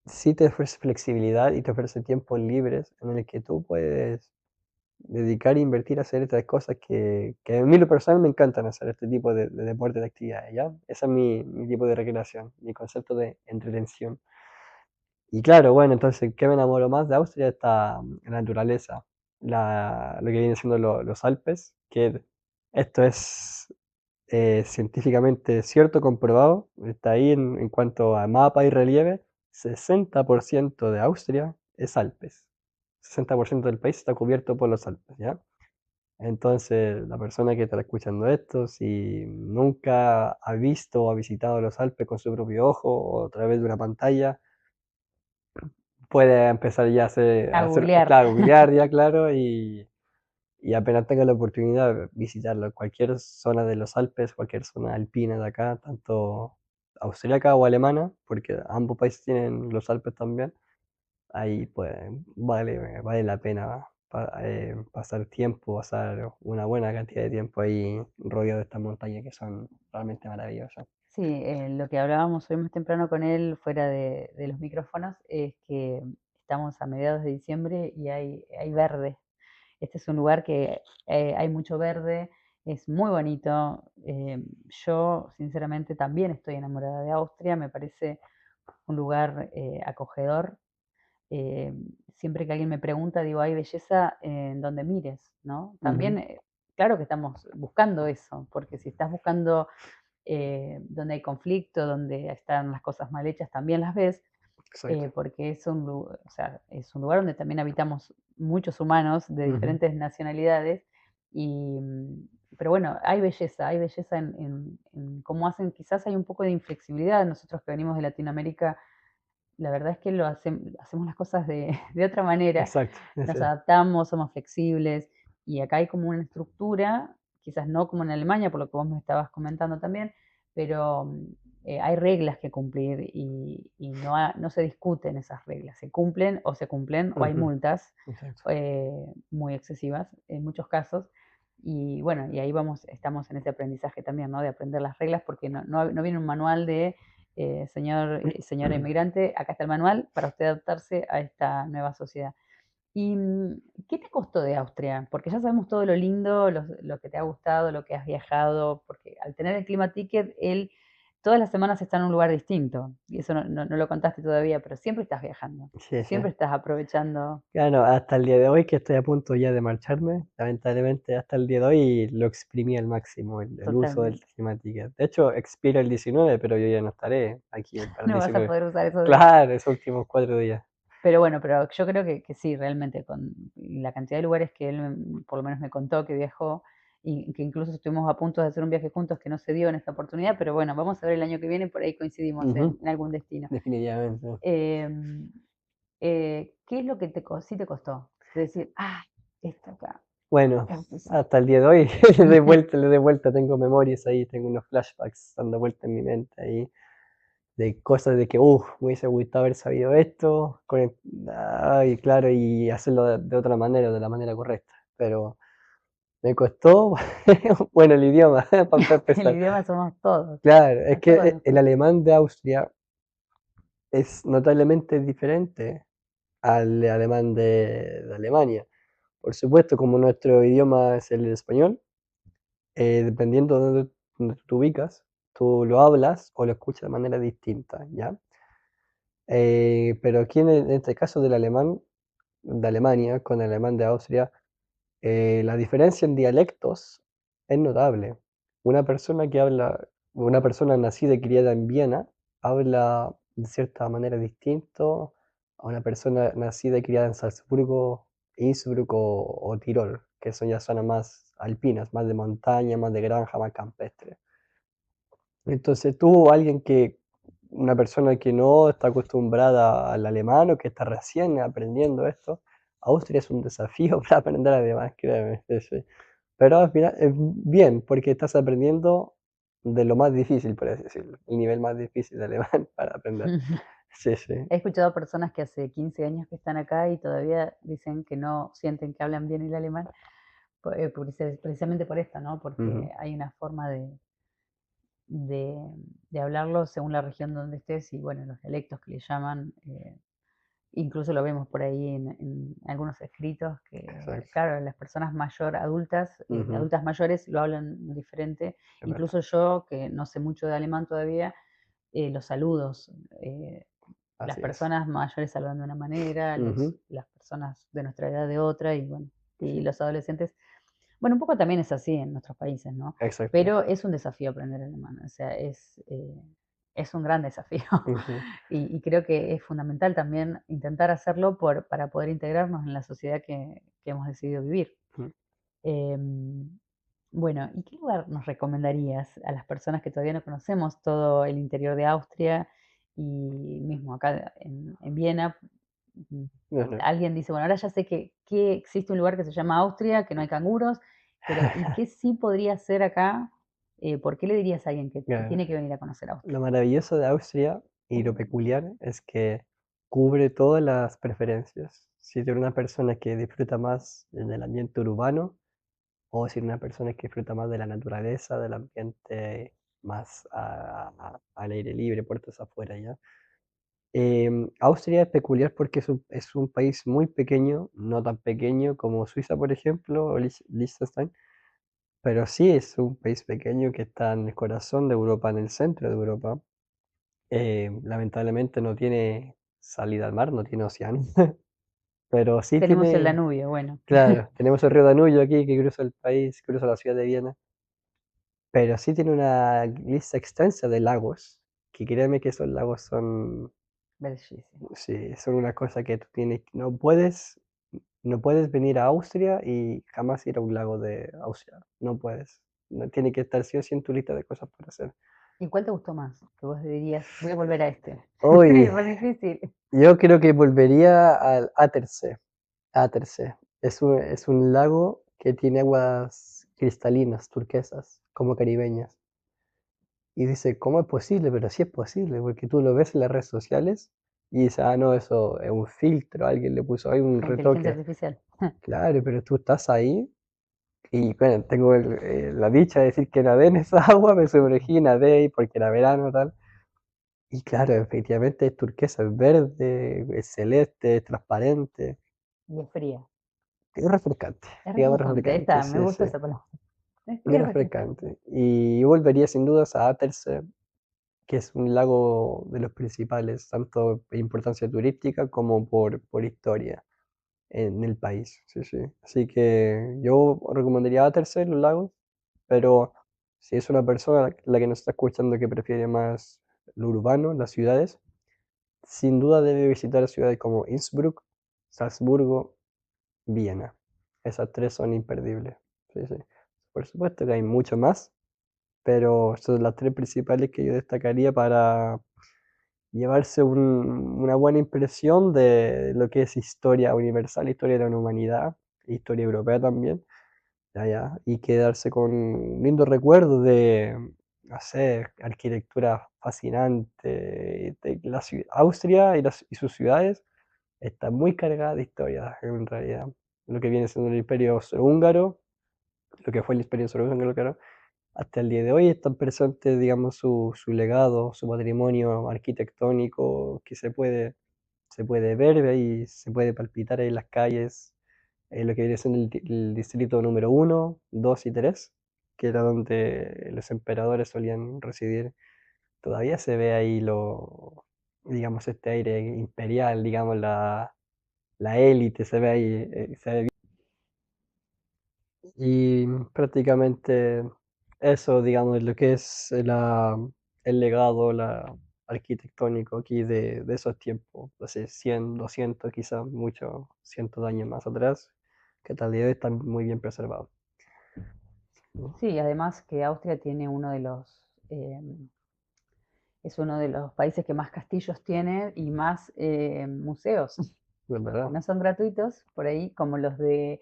sí te ofrece flexibilidad y te ofrece tiempos libres en el que tú puedes dedicar e invertir a hacer estas cosas que a mí lo personal me encantan hacer este tipo de deportes, de actividades, ¿ya? Ese es mi tipo de recreación, mi concepto de entretención. Y claro, bueno, entonces, ¿qué me enamoró más de Austria? Esta la naturaleza, lo que viene siendo los Alpes, que esto es científicamente cierto, comprobado, está ahí en cuanto a mapa y relieve, 60% de Austria es Alpes. 60% del país está cubierto por los Alpes, ¿ya? Entonces, la persona que está escuchando esto, si nunca ha visto o ha visitado los Alpes con su propio ojo o a través de una pantalla, puede empezar ya A googlear. claro, googlear ya, claro, y apenas tenga la oportunidad, visitarlo. Cualquier zona de los Alpes, cualquier zona alpina de acá, tanto austríaca o alemana, porque ambos países tienen los Alpes también. Ahí pues vale la pena pasar tiempo, pasar una buena cantidad de tiempo ahí rodeado de estas montañas que son realmente maravillosas. Sí, lo que hablábamos hoy más temprano con él, fuera de los micrófonos, es que estamos a mediados de diciembre y hay verde. Este es un lugar que hay mucho verde, es muy bonito. Yo, sinceramente, también estoy enamorada de Austria, me parece un lugar acogedor. Eh, Siempre que alguien me pregunta, digo, hay belleza en donde mires, ¿no? Ujú, También, claro que estamos buscando eso, porque si estás buscando donde hay conflicto, donde están las cosas mal hechas, también las ves, exacto. porque o sea, es un lugar donde también habitamos muchos humanos de Ujú, diferentes nacionalidades, y, pero bueno, hay belleza en cómo hacen, quizás hay un poco de inflexibilidad, nosotros que venimos de Latinoamérica, la verdad es que hacemos las cosas de otra manera, exacto. nos adaptamos, somos flexibles, y acá hay como una estructura, quizás no como en Alemania, por lo que vos me estabas comentando también, pero hay reglas que cumplir y no se discuten esas reglas, se cumplen o hay Ujú, multas exacto. muy excesivas en muchos casos. Y bueno, y ahí vamos, estamos en ese aprendizaje también, ¿no? De aprender las reglas, porque no viene un manual de señora inmigrante, acá está el manual para usted adaptarse a esta nueva sociedad. ¿Y qué te costó de Austria? Porque ya sabemos todo lo lindo, lo que te ha gustado, lo que has viajado, porque al tener el Clima Ticket, él todas las semanas está en un lugar distinto. Y eso no lo contaste todavía, pero siempre estás viajando, Sí, sí. siempre estás aprovechando Claro, hasta el día de hoy que estoy a punto ya de marcharme, lamentablemente hasta el día de hoy lo exprimí al máximo el uso del totalmente. climática. De hecho, expira el 19, pero yo ya no estaré aquí para el No vas a 19. poder usar esos días. Claro, esos últimos 4 días. Pero bueno, pero yo creo que sí, realmente, con la cantidad de lugares que él por lo menos me contó que viajó, y que incluso estuvimos a punto de hacer un viaje juntos que no se dio en esta oportunidad, pero bueno, vamos a ver el año que viene, por ahí coincidimos Ujú, en algún destino. definitivamente. Em, ¿Qué es lo que sí te costó? De decir, esto acá, Bueno, esto sí. hasta el día de hoy le doy vuelta, tengo memorias ahí, tengo unos flashbacks dando vuelta en mi mente ahí, de cosas de que, me hubiese gustado haber sabido esto, y claro, y hacerlo de otra manera, de la manera correcta. Pero me costó, bueno, el idioma, para El empezar. idioma somos todos, Claro, es a que todos nos el cuesta. alemán de Austria es notablemente diferente al alemán de Alemania. Por supuesto, como nuestro idioma es el español, dependiendo de donde tú te ubicas, tú lo hablas o lo escuchas de manera distinta, ¿ya? Pero aquí en este caso del alemán de Alemania con el alemán de Austria, la diferencia en dialectos es notable. Una persona nacida y criada en Viena habla de cierta manera distinto a una persona nacida y criada en Salzburgo, Innsbruck o Tirol, que son ya zonas más alpinas, más de montaña, más de granja, más campestre. Entonces tú, una persona que no está acostumbrada al alemán o que está recién aprendiendo esto, Austria es un desafío para aprender alemán, créeme. Sí, sí. Pero al final es bien, porque estás aprendiendo de lo más difícil, por así decirlo, el nivel más difícil de alemán para aprender. Sí, sí. He escuchado personas que hace 15 años que están acá y todavía dicen que no sienten que hablan bien el alemán, precisamente por esto, ¿no? Ujú, Porque hay una forma de, de hablarlo según la región donde estés y, bueno, los dialectos que le llaman, incluso lo vemos por ahí en algunos escritos, que, exacto. claro, las personas Ujú, adultas mayores lo hablan diferente. es verdad. Incluso yo, que no sé mucho de alemán todavía, los saludos. Las Así es. personas mayores saludan de una manera, Ujú, las personas de nuestra edad de otra, y bueno, y sí, los adolescentes, bueno, un poco también es así en nuestros países, ¿no? exacto. Pero es un desafío aprender alemán, o sea, es un gran desafío. Ujú, Y creo que es fundamental también intentar hacerlo para poder integrarnos en la sociedad que hemos decidido vivir. ujú. Em, bueno, ¿y qué lugar nos recomendarías a las personas que todavía no conocemos todo el interior de Austria y mismo acá en Viena? mm, Bueno. Alguien dice, bueno, ahora ya sé que existe un lugar que se llama Austria, que no hay canguros, pero ¿y qué sí podría ser acá? ¿Por qué le dirías a alguien que Ya, tiene que venir a conocer lo Austria? maravilloso de Austria y lo peculiar es que cubre todas las preferencias. Si eres una persona que disfruta más del ambiente urbano o si eres una persona que disfruta más de la naturaleza, del ambiente más al aire libre, puertas afuera ya. Austria es peculiar porque es un país muy pequeño, no tan pequeño como Suiza, por ejemplo, o Liechtenstein, pero sí es un país pequeño que está en el corazón de Europa, en el centro de Europa. Lamentablemente no tiene salida al mar, no tiene océano, pero sí Tenemos el tiene, Danubio, bueno. claro, tenemos el río Danubio aquí que cruza el país, cruza la ciudad de Viena, pero sí tiene una lista extensa de lagos, que créeme que esos lagos son, Bellísimo. sí, son una cosa que tú tienes, no puedes venir a Austria y jamás ir a un lago de Austria, no puedes, no, tiene que estar sí o sí en tu lista de cosas por hacer. ¿Y cuál te gustó más? Que vos dirías, voy a volver a este. Hoy, Es más difícil. yo creo que volvería al Attersee. Attersee. Es un lago que tiene aguas cristalinas, turquesas, como caribeñas. Y dice, ¿cómo es posible? Pero sí es posible, porque tú lo ves en las redes sociales y dices, ah, no, eso es un filtro, alguien le puso ahí un La inteligencia retoque. artificial. Claro, pero tú estás ahí y bueno, tengo la dicha de decir que nadé en esa agua, me sumergí, nadé ahí porque era verano tal. Y claro, efectivamente es turquesa, es verde, es celeste, es transparente. Y es fría. Es refrescante, Es digamos refrescante. refrescante, Esta, me sí, gusta sí. esa palabra. Es Es refrescante. refrescante. Y yo volvería sin dudas a Attersee, que es un lago de los principales, tanto por importancia turística como por historia en el país. Sí, sí. Así que yo recomendaría Attersee, los lagos, pero si es una persona la que nos está escuchando que prefiere más lo urbano, las ciudades, sin duda debe visitar ciudades como Innsbruck, Salzburgo, Viena. Esas tres son imperdibles. Sí, sí. Por supuesto que hay mucho más, pero son las tres principales que yo destacaría para llevarse una buena impresión de lo que es historia universal, historia de la humanidad, historia europea también, ya, ya, y quedarse con un lindo recuerdo de, no sé, arquitectura fascinante. Austria y sus ciudades está muy cargada de historia, en realidad. Lo que viene siendo el Imperio Austrohúngaro, lo que fue el Imperio Austrohúngaro, hasta el día de hoy están presentes, digamos, su legado, su patrimonio arquitectónico que se puede ver y se puede palpitar en las calles, en lo que viene siendo el distrito número 1, 2 y 3, que era donde los emperadores solían residir. Todavía se ve ahí digamos, este aire imperial, digamos, la élite, se ve ahí, se ve. Y prácticamente eso, digamos, lo que es el legado, arquitectónico aquí de esos tiempos, hace 100, 200, quizás muchos cientos de años más atrás, que tal día de hoy están muy bien preservados. ¿No? Sí, además que Austria tiene es uno de los países que más castillos tiene y más museos, Es que verdad. no son gratuitos, por ahí, como los de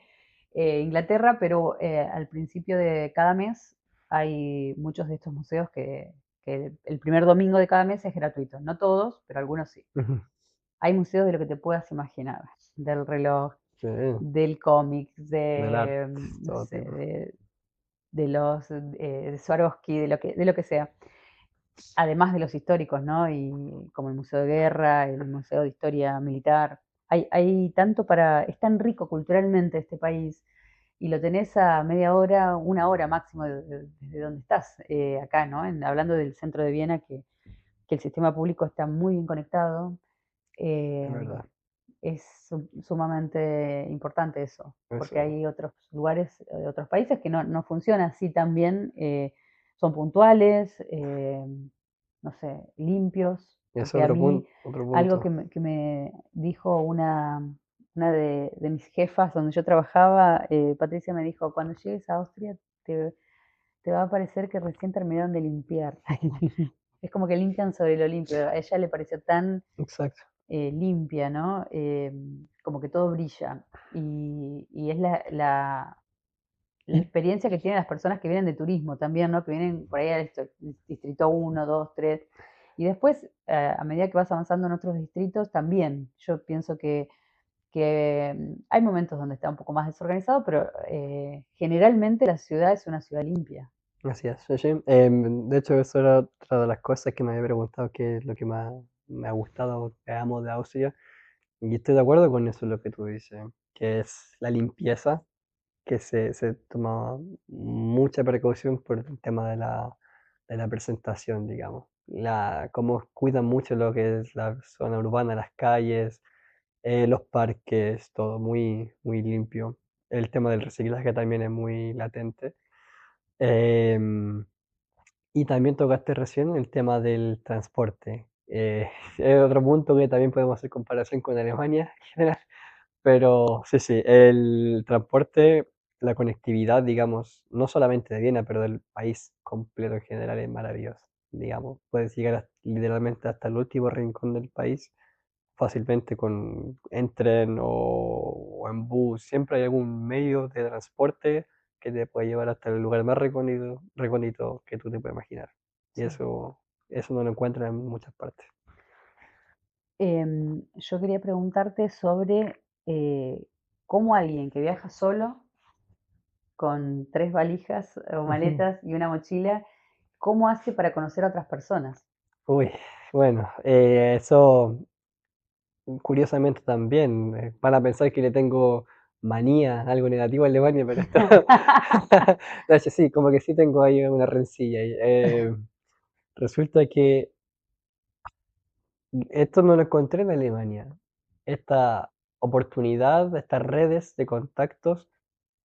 Inglaterra, pero al principio de cada mes hay muchos de estos museos que el primer domingo de cada mes es gratuito. No todos, pero algunos sí. Ujú. Hay museos de lo que te puedas imaginar, del reloj, Sí, del cómic, del arte, no todo sé, tipo. de los de Swarovski, de lo que sea. Además de los históricos, ¿no? Y como el Museo de Guerra, el Museo de Historia Militar. Hay tanto para, es tan rico culturalmente este país y lo tenés a media hora, una hora máximo desde donde estás, acá, ¿no? Hablando del centro de Viena, que el sistema público está muy bien conectado. Es eh, verdad. es sumamente importante eso, porque Eso, hay otros lugares, otros países que no funcionan así tan bien, son puntuales, no sé, limpios, es porque a otro mí punto, otro algo punto. que me dijo una de mis jefas donde yo trabajaba, Patricia me dijo, cuando llegues a Austria te, te va a parecer que recién terminaron de limpiar. Es como que limpian sobre lo limpio. A ella le pareció tan Exacto. limpia, ¿no? Como que todo brilla. Y es la Y experiencia que tienen las personas que vienen de turismo también, ¿no? Que vienen por ahí al distrito uno 2 3 Y después, a medida que vas avanzando en otros distritos, también. Yo pienso que hay momentos donde está un poco más desorganizado, pero generalmente la ciudad es una ciudad limpia. así es, sí, sí. De hecho, eso era otra de las cosas que me había preguntado, qué es lo que más me ha gustado, que amo de Austria. Y estoy de acuerdo con eso, lo que tú dices, que es la limpieza, que se toma mucha precaución por el tema de la presentación, digamos. Cómo cuidan mucho lo que es la zona urbana, las calles, los parques, todo muy, muy limpio. El tema del reciclaje también es muy latente. Em, y también tocaste recién el tema del transporte. Es otro punto que también podemos hacer comparación con Alemania en general, pero sí, sí, el transporte, la conectividad, digamos, no solamente de Viena, pero del país completo en general es maravilloso. Digamos, puedes llegar literalmente hasta el último rincón del país fácilmente en tren o en bus. Siempre hay algún medio de transporte que te puede llevar hasta el lugar más recóndito que tú te puedes imaginar. Y Sí. eso no lo encuentras en muchas partes. Yo quería preguntarte sobre cómo alguien que viaja solo con 3 valijas o Ujú. maletas y una mochila, ¿cómo hace para conocer a otras personas? Uy, bueno, eso curiosamente también, van a pensar que le tengo manía, algo negativo a Alemania, pero esto, no sé, sí, como que sí tengo ahí una rencilla ahí. Resulta que esto no lo encontré en Alemania. Esta oportunidad, estas redes de contactos,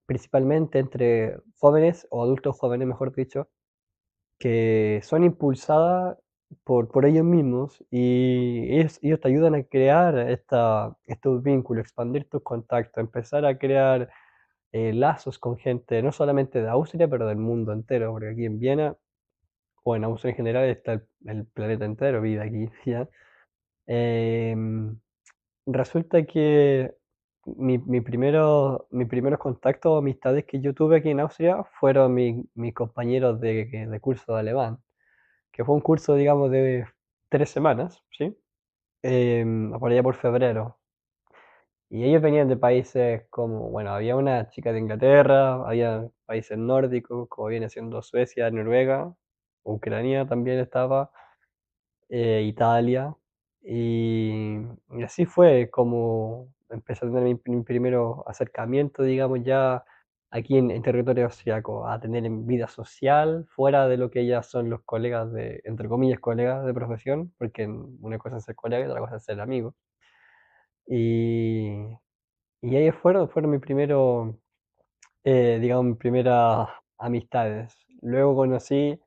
principalmente entre jóvenes o adultos jóvenes, mejor dicho, que son impulsadas por ellos mismos y ellos te ayudan a crear estos vínculos, expandir tus contactos, empezar a crear lazos con gente, no solamente de Austria, pero del mundo entero, porque aquí en Viena, o en Austria en general, está el planeta entero, vive aquí, ¿ya? Em, Resulta que mis primeros contactos o amistades que yo tuve aquí en Austria fueron mis compañeros de curso de alemán, que fue un curso, digamos, de 3 semanas, ¿sí? Por allá por febrero. Y ellos venían de países como, bueno, había una chica de Inglaterra, había países nórdicos, como viene siendo Suecia, Noruega, Ucrania también estaba, Italia, y, y así fue como empecé a tener mi primero acercamiento, digamos, ya aquí en territorio austriaco, a tener en vida social, fuera de lo que ya son los colegas de, entre comillas, colegas de profesión, porque una cosa es ser colega y otra cosa es ser amigo. Y, y ellos fueron mi primero, digamos, mis primeras amistades. Luego conocí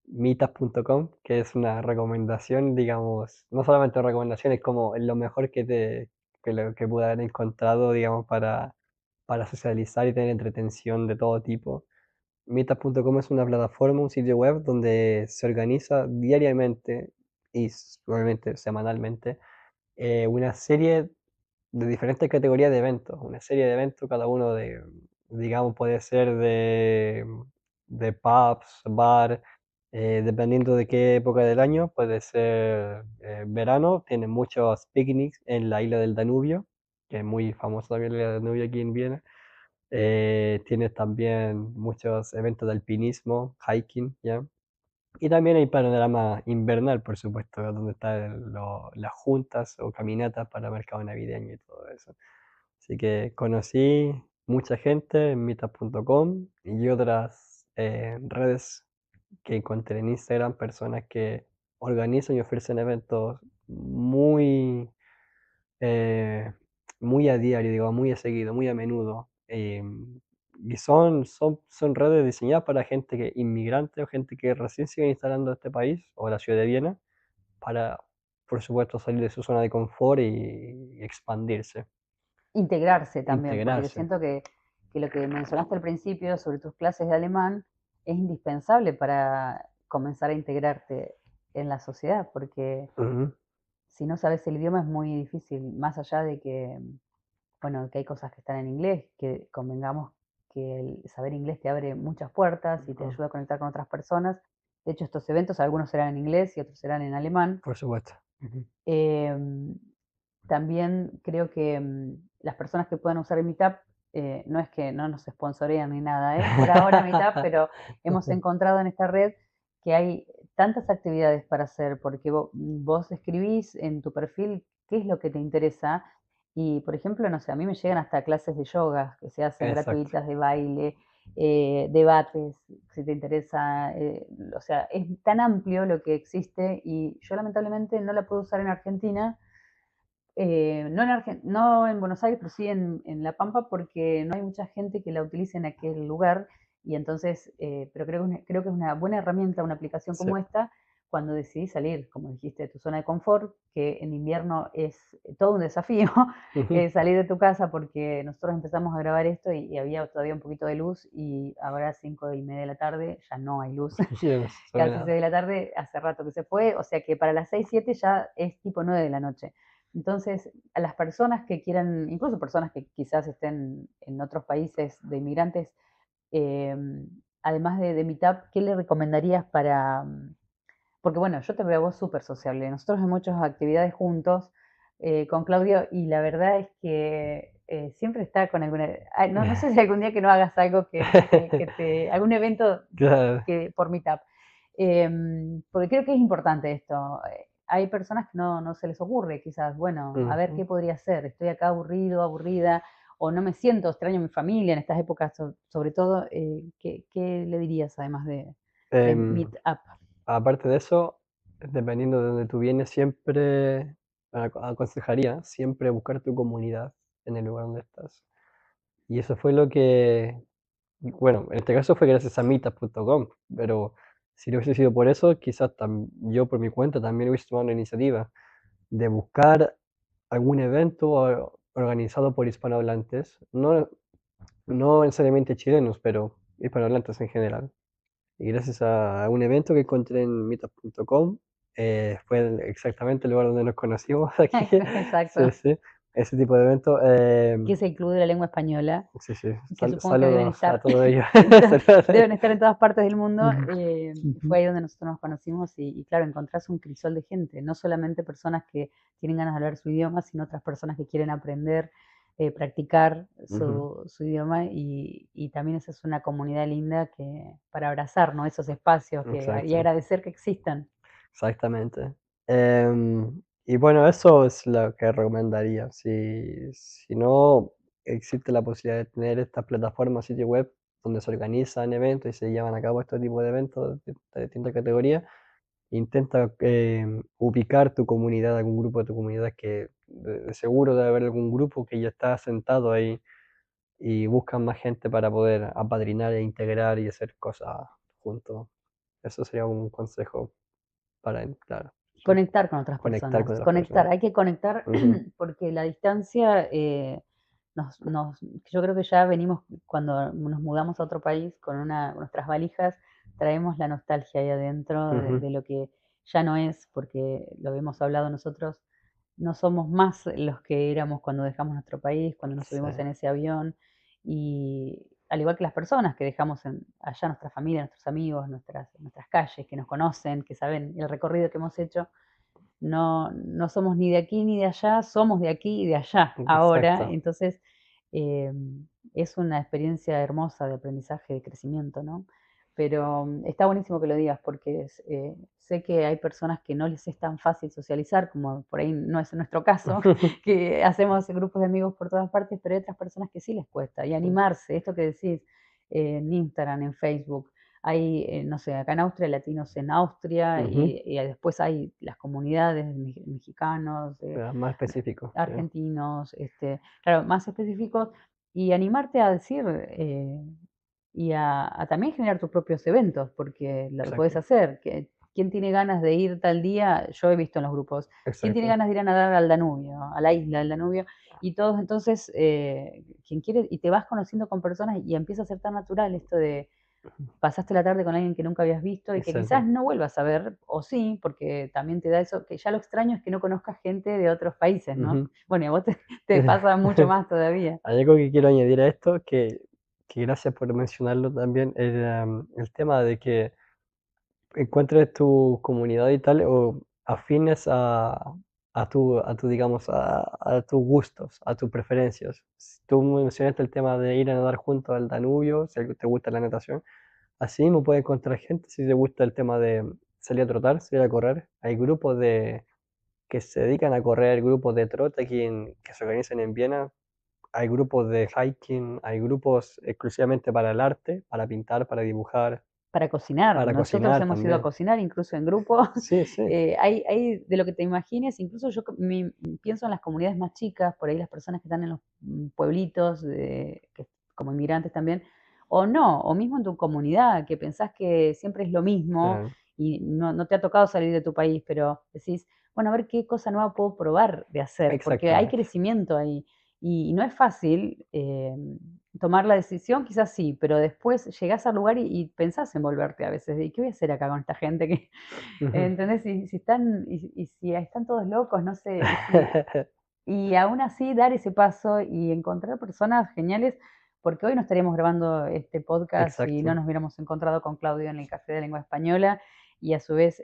meetup.com, que es una recomendación, digamos, no solamente recomendación, es como lo mejor que pude haber encontrado, digamos, para socializar y tener entretención de todo tipo. Meetup.com es una plataforma, un sitio web donde se organiza diariamente y obviamente semanalmente una serie de diferentes categorías de eventos, una serie de eventos, cada uno digamos, puede ser de pubs, bar, dependiendo de qué época del año, puede ser verano, tiene muchos picnics en la isla del Danubio, que es muy famosa también la isla del Danubio aquí en Viena. Tienes también muchos eventos de alpinismo, hiking, ¿ya? Y también hay panorama invernal, por supuesto, donde están las juntas o caminatas para mercado navideño y todo eso. Así que conocí mucha gente en meetup.com y otras redes que encontré en Instagram, personas que organizan y ofrecen eventos muy, eh, muy a diario, digo, muy a seguido, muy a menudo. Y son redes diseñadas para gente que inmigrante o gente que recién sigue instalando este país o la ciudad de Viena para, por supuesto, salir de su zona de confort y expandirse, Integrarse también, porque integrarse. siento que lo que mencionaste al principio sobre tus clases de alemán es indispensable para comenzar a integrarte en la sociedad, porque Ujú, si no sabes el idioma es muy difícil, más allá de que, bueno, que hay cosas que están en inglés, que convengamos que el saber inglés te abre muchas puertas y te ujú, ayuda a conectar con otras personas. De hecho, estos eventos, algunos serán en inglés y otros serán en alemán. por supuesto. Ujú. Em, También creo que las personas que puedan usar el Meetup, no es que no nos sponsorean ni nada, por ahora Meetup, pero hemos encontrado en esta red que hay tantas actividades para hacer, porque vos escribís en tu perfil qué es lo que te interesa y, por ejemplo, no sé, a mí me llegan hasta clases de yoga que se hacen Exacto. gratuitas, de baile, debates, si te interesa, o sea, es tan amplio lo que existe y yo lamentablemente no la puedo usar en Argentina, no, no en Buenos Aires, pero sí en La Pampa, porque no hay mucha gente que la utilice en aquel lugar. Y entonces, pero creo que es una buena herramienta, una aplicación Sí. como esta, cuando decidís salir, como dijiste, de tu zona de confort, que en invierno es todo un desafío Ujú. salir de tu casa, porque nosotros empezamos a grabar esto y había todavía un poquito de luz, y ahora a 5:30 de la tarde ya no hay luz. Yo no sabe Casi 6 nada. de la tarde, hace rato que se fue, o sea que para las 6 7 ya es tipo 9 de la noche. Entonces, a las personas que quieran, incluso personas que quizás estén en otros países de inmigrantes, eh, además de Meetup, ¿qué le recomendarías para...? Porque bueno, yo te veo a vos súper sociable. Nosotros hemos hecho actividades juntos con Claudio y la verdad es que siempre está con alguna... no, no sé si algún día que no hagas algo algún evento Claro. por Meetup. Porque creo que es importante esto. Hay personas que no se les ocurre, quizás, bueno, a ver Ujú. qué podría hacer. Estoy acá aburrido, aburrida, o no me siento, extraño a mi familia en estas épocas, sobre todo. ¿Qué le dirías además de Em, Meetup? Aparte de eso, dependiendo de donde tú vienes, siempre aconsejaría siempre buscar tu comunidad en el lugar donde estás. Y eso fue lo que, bueno, en este caso fue gracias a meetup.com, pero si no hubiese sido por eso, quizás yo por mi cuenta también hubiese tomado la iniciativa de buscar algún evento organizado por hispanohablantes, no necesariamente chilenos, pero hispanohablantes en general. Y gracias a un evento que encontré en meetup.com, fue exactamente el lugar donde nos conocimos aquí. Sí, Exacto. sí, ese tipo de evento. Que es el Club de la Lengua Española, Sí, sí, que supongo que deben saludos a estar todos ellos. Saludos a ellos. deben estar en todas partes del mundo. Ujú, Fue ahí donde nosotros nos conocimos y claro, encontrás un crisol de gente, no solamente personas que tienen ganas de hablar su idioma, sino otras personas que quieren aprender, practicar ujú, su idioma y también esa es una comunidad linda para abrazar, ¿no? Esos espacios y exacto, agradecer que existan. exactamente. Y bueno, eso es lo que recomendaría. Si no existe la posibilidad de tener estas plataformas, sitio web, donde se organizan eventos y se llevan a cabo este tipo de eventos de distintas categorías, intenta ubicar tu comunidad, algún grupo de tu comunidad que de seguro debe haber algún grupo que ya está sentado ahí y buscan más gente para poder apadrinar e integrar y hacer cosas juntos. Eso sería un consejo para, claro, sí, Conectar con otras conectar con personas, otras conectar, personas. hay que conectar Ujú, porque la distancia, yo creo que ya venimos, cuando nos mudamos a otro país con nuestras valijas, traemos la nostalgia ahí adentro ujú, de lo que ya no es, porque lo hemos hablado nosotros, no somos más los que éramos cuando dejamos nuestro país, cuando nos sí, subimos en ese avión, y al igual que las personas que dejamos allá, nuestra familia, nuestros amigos, nuestras calles, que nos conocen, que saben el recorrido que hemos hecho, no somos ni de aquí ni de allá, somos de aquí y de allá ahora. exacto. Entonces, eh, es una experiencia hermosa de aprendizaje, de crecimiento, ¿no? Pero está buenísimo que lo digas porque sé que hay personas que no les es tan fácil socializar, como por ahí no es nuestro caso, que hacemos grupos de amigos por todas partes, pero hay otras personas que sí les cuesta. Y animarse, esto que decís, en Instagram, en Facebook, hay, no sé, acá en Austria, latinos en Austria, Ujú, y después hay las comunidades mexicanos, más específico, sí, argentinos, claro, más específicos, y animarte a decir, y a también generar tus propios eventos, porque lo puedes exacto, hacer. ¿Quién tiene ganas de ir tal día? Yo he visto en los grupos, ¿quién tiene exacto. ganas de ir a nadar al Danubio, a la isla del Danubio? Y todos entonces, quien quiere, y te vas conociendo con personas y empieza a ser tan natural esto de pasaste la tarde con alguien que nunca habías visto y que quizás Exacto. no vuelvas a ver, o sí, porque también te da eso, que ya lo extraño es que no conozcas gente de otros países, ¿no? Ujú. Bueno, y a vos te pasa mucho más todavía. Hay algo que quiero añadir a esto, que gracias por mencionarlo también, el tema de que encuentres tu comunidad y tal, o afines a tu, digamos, a tus gustos, a tus preferencias. Tú mencionaste el tema de ir a nadar junto al Danubio, si te gusta la natación. Así mismo puedes encontrar gente si te gusta el tema de salir a trotar, salir a correr. Hay grupos que se dedican a correr, grupos de trote que se organizan en Viena. Hay grupos de hiking, hay grupos exclusivamente para el arte, para pintar, para dibujar, Para cocinar, para nosotros cocinar hemos ido a también. cocinar incluso en grupo, Sí, sí, hay de lo que te imagines, incluso yo pienso en las comunidades más chicas, por ahí las personas que están en los pueblitos, como inmigrantes también, o no, o mismo en tu comunidad, que pensás que siempre es lo sí, mismo y no te ha tocado salir de tu país, pero decís, bueno, a ver qué cosa nueva puedo probar de hacer, porque hay exactamente. crecimiento ahí. Y no es fácil tomar la decisión, quizás sí, pero después llegás al lugar y pensás en volverte a veces. ¿Y qué voy a hacer acá con esta gente? Ujú. ¿Entendés? Y si están todos locos, no sé. Y aún así dar ese paso y encontrar personas geniales, porque hoy no estaríamos grabando este podcast si no Exacto. nos hubiéramos encontrado con Claudio en el Café de Lengua Española y a su vez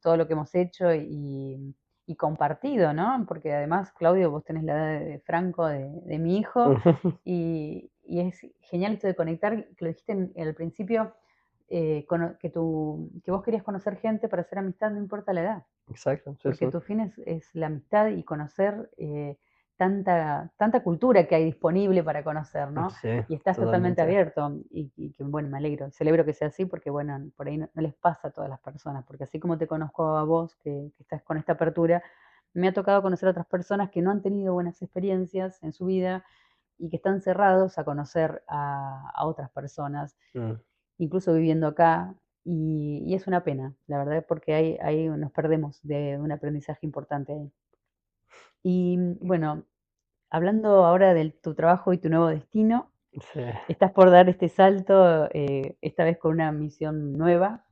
todo lo que hemos hecho y compartido, ¿no? Porque además, Claudio, vos tenés la edad de Franco, de mi hijo, Ujú. y es genial esto de conectar, que lo dijiste al principio, que vos querías conocer gente para hacer amistad, no importa la edad, Exacto, sí, sí. porque tu fin es la amistad y conocer tanta cultura que hay disponible para conocer, ¿no? Sí, Y estás totalmente totalmente. abierto y que, bueno, me alegro, celebro que sea así porque, bueno, por ahí no les pasa a todas las personas, porque así como te conozco a vos, que estás con esta apertura, me ha tocado conocer a otras personas que no han tenido buenas experiencias en su vida y que están cerrados a conocer a otras personas, Mm, incluso viviendo acá, y es una pena, la verdad, porque ahí nos perdemos de un aprendizaje importante ahí. Y bueno, hablando ahora de tu trabajo y tu nuevo destino, sí, estás por dar este salto, esta vez con una misión nueva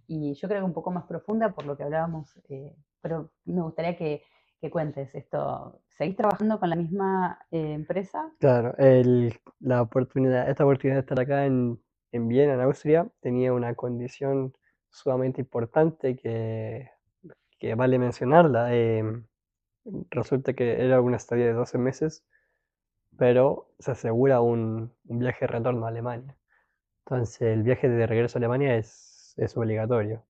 y yo creo que un poco más profunda por lo que hablábamos, pero me gustaría que cuentes esto. ¿Seguís trabajando con la misma empresa? claro. Esta oportunidad de estar acá en Viena, en Austria, tenía una condición sumamente importante que vale mencionarla. Resulta que era una estadía de 12 meses, pero se asegura un viaje de retorno a Alemania. Entonces, el viaje de regreso a Alemania es obligatorio.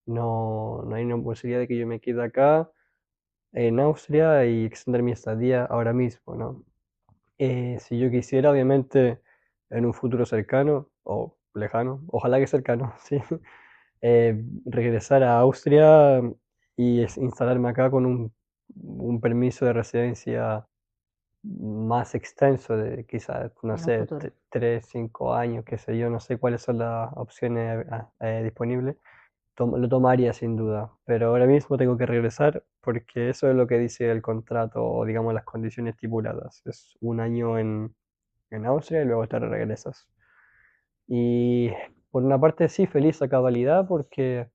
No hay una posibilidad de que yo me quede acá en Austria y extender mi estadía ahora mismo, ¿no? Si yo quisiera, obviamente, en un futuro cercano o lejano, ojalá que cercano, sí, regresar a Austria y instalarme acá con un permiso de residencia más extenso de quizás, no En un sé, futuro. 3, 5 años, qué sé yo, no sé cuáles son las opciones disponibles. lo tomaría sin duda, pero ahora mismo tengo que regresar porque eso es lo que dice el contrato o digamos las condiciones estipuladas. Es un año en Austria y luego te regresas. Y por una parte sí, feliz a cabalidad porque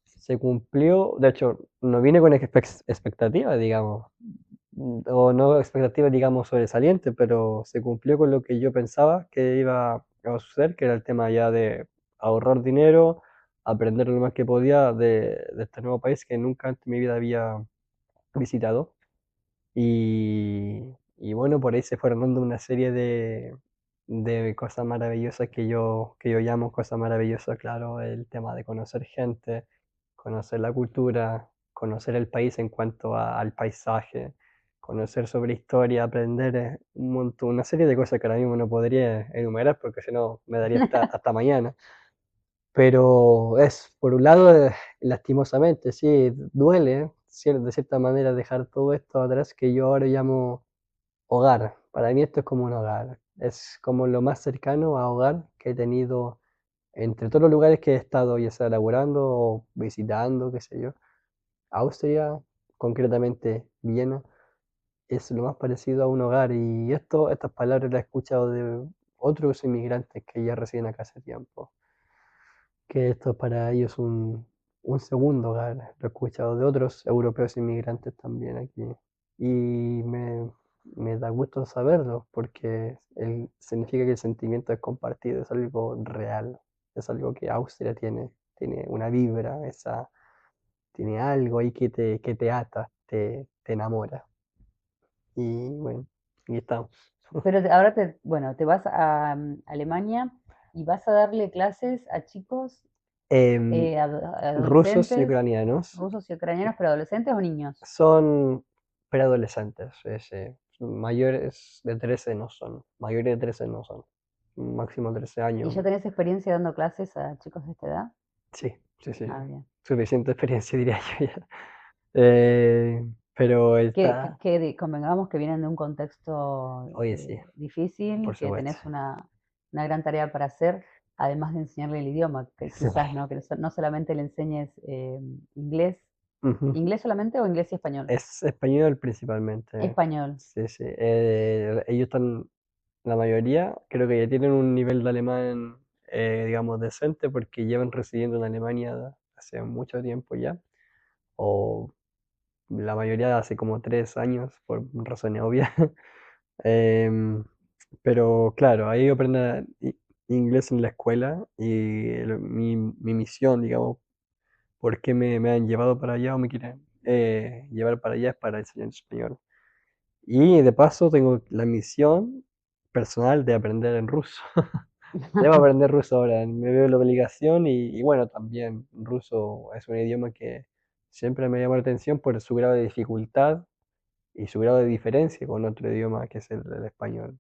se cumplió, de hecho, no vine con expectativas, digamos, o no expectativas, digamos, sobresalientes, pero se cumplió con lo que yo pensaba que iba a suceder, que era el tema ya de ahorrar dinero, aprender lo más que podía de este nuevo país que nunca antes en mi vida había visitado. Y bueno, por ahí se fueron dando una serie de cosas maravillosas que yo llamo cosas maravillosas, claro, el tema de conocer gente, conocer la cultura, conocer el país en cuanto al paisaje, conocer sobre historia, aprender un montón, una serie de cosas que ahora mismo no podría enumerar porque si no me daría hasta mañana. Pero es, por un lado, lastimosamente, sí, duele de cierta manera dejar todo esto atrás que yo ahora llamo hogar. Para mí esto es como un hogar. Es como lo más cercano a hogar que he tenido entre todos los lugares que he estado, ya sea laborando o visitando, qué sé yo. Austria, concretamente Viena, es lo más parecido a un hogar. Y estas palabras las he escuchado de otros inmigrantes que ya residen acá hace tiempo, que esto es para ellos un segundo hogar. Lo he escuchado de otros europeos inmigrantes también aquí. Y me da gusto saberlo porque significa que el sentimiento es compartido, es algo real, es algo que Austria tiene una vibra, tiene algo ahí que te ata, te enamora. Y bueno, y estamos. Pero ahora bueno, te vas a Alemania y vas a darle clases a chicos, Em, rusos y adolescentes, ucranianos rusos y ucranianos, pero adolescentes o niños. son preadolescentes, mayores de 13 no son, mayores de 13 no son, máximo 13 ¿Y años. ya tenés experiencia dando clases a chicos de esta edad? Sí, sí, sí, Ah, bien. suficiente experiencia diría yo ya. Eh, pero está, Convengamos que vienen de un contexto oye, sí, difícil, por que supuesto. tenés una gran tarea para hacer, además de enseñarle el idioma, que Sí. quizás no, no solamente le enseñes inglés. Ujú. ¿Inglés solamente o inglés y español? Es español principalmente. Español. Sí, sí. Ellos están, la mayoría, creo que ya tienen un nivel de alemán, digamos, decente porque llevan residiendo en Alemania hace mucho tiempo ya, o la mayoría hace como 3 años, por razones obvias. Em, pero claro, ahí aprenden inglés en la escuela y mi misión, digamos, por qué me han llevado para allá o me quieren llevar para allá es para enseñar español. Y de paso tengo la misión personal de aprender en ruso. Debo aprender ruso ahora, me veo la obligación y bueno, también ruso es un idioma que siempre me llama la atención por su grado de dificultad y su grado de diferencia con otro idioma que es el español.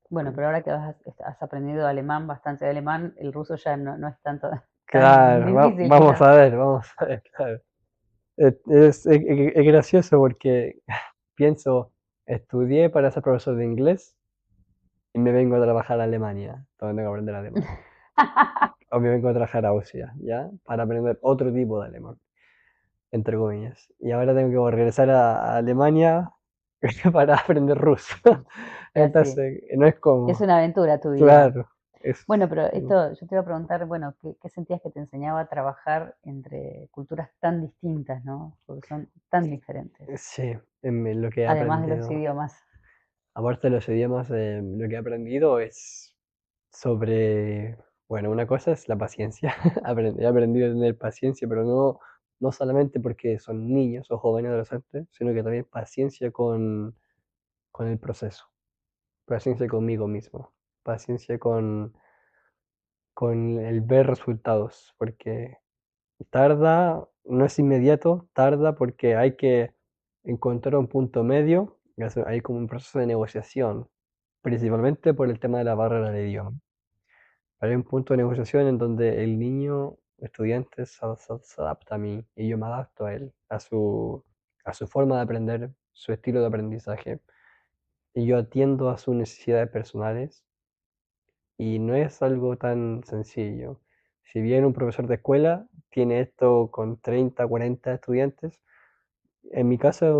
Bueno, pero ahora que has aprendido alemán, bastante alemán, el ruso ya no es tanto tan Claro, difícil vamos quizás. a ver, vamos a ver, claro. Es gracioso porque pienso, estudié para ser profesor de inglés y me vengo a trabajar a Alemania, donde tengo que aprender alemán. O me vengo a trabajar a Austria, ¿ya? Para aprender otro tipo de alemán, entre comillas. Y ahora tengo que regresar a Alemania para aprender ruso. Así. Entonces, no es Es como, una aventura tu vida. claro, es, Bueno, pero sí, esto yo te iba a preguntar, bueno, ¿qué sentías que te enseñaba a trabajar entre culturas tan distintas, ¿no? Porque son tan diferentes, sí, en lo que he además de los aprendido. idiomas. Aparte de los idiomas, lo que he aprendido es sobre, bueno, una cosa es la paciencia. He aprendido a tener paciencia, pero no solamente porque son niños o jóvenes adolescentes, sino que también paciencia con el proceso, paciencia conmigo mismo, paciencia con el ver resultados, porque tarda, no es inmediato, tarda porque hay que encontrar un punto medio, hay como un proceso de negociación, principalmente por el tema de la barrera del idioma. Hay un punto de negociación en donde el niño, estudiante, se adapta a mí y yo me adapto a él, a su forma de aprender, su estilo de aprendizaje, y yo atiendo a sus necesidades personales y no es algo tan sencillo. Si bien un profesor de escuela tiene esto con 30, 40 estudiantes, en mi caso es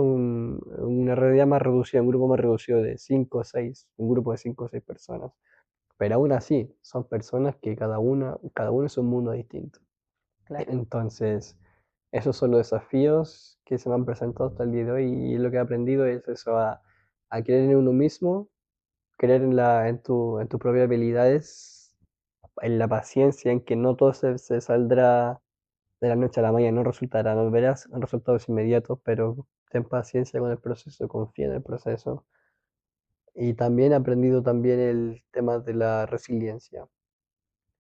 una realidad más reducida, un grupo más reducido de 5 o 6, un grupo de 5 o 6 personas. Pero aún así, son personas que cada uno es un mundo distinto. Claro. Entonces, esos son los desafíos que se me han presentado hasta el día de hoy y lo que he aprendido es eso, a creer en uno mismo, creer en tus propias habilidades, en la paciencia, en que no todo se saldrá de la noche a la mañana, no resultará, no verás resultados inmediatos, pero ten paciencia con el proceso, confía en el proceso. Y también he aprendido también el tema de la resiliencia.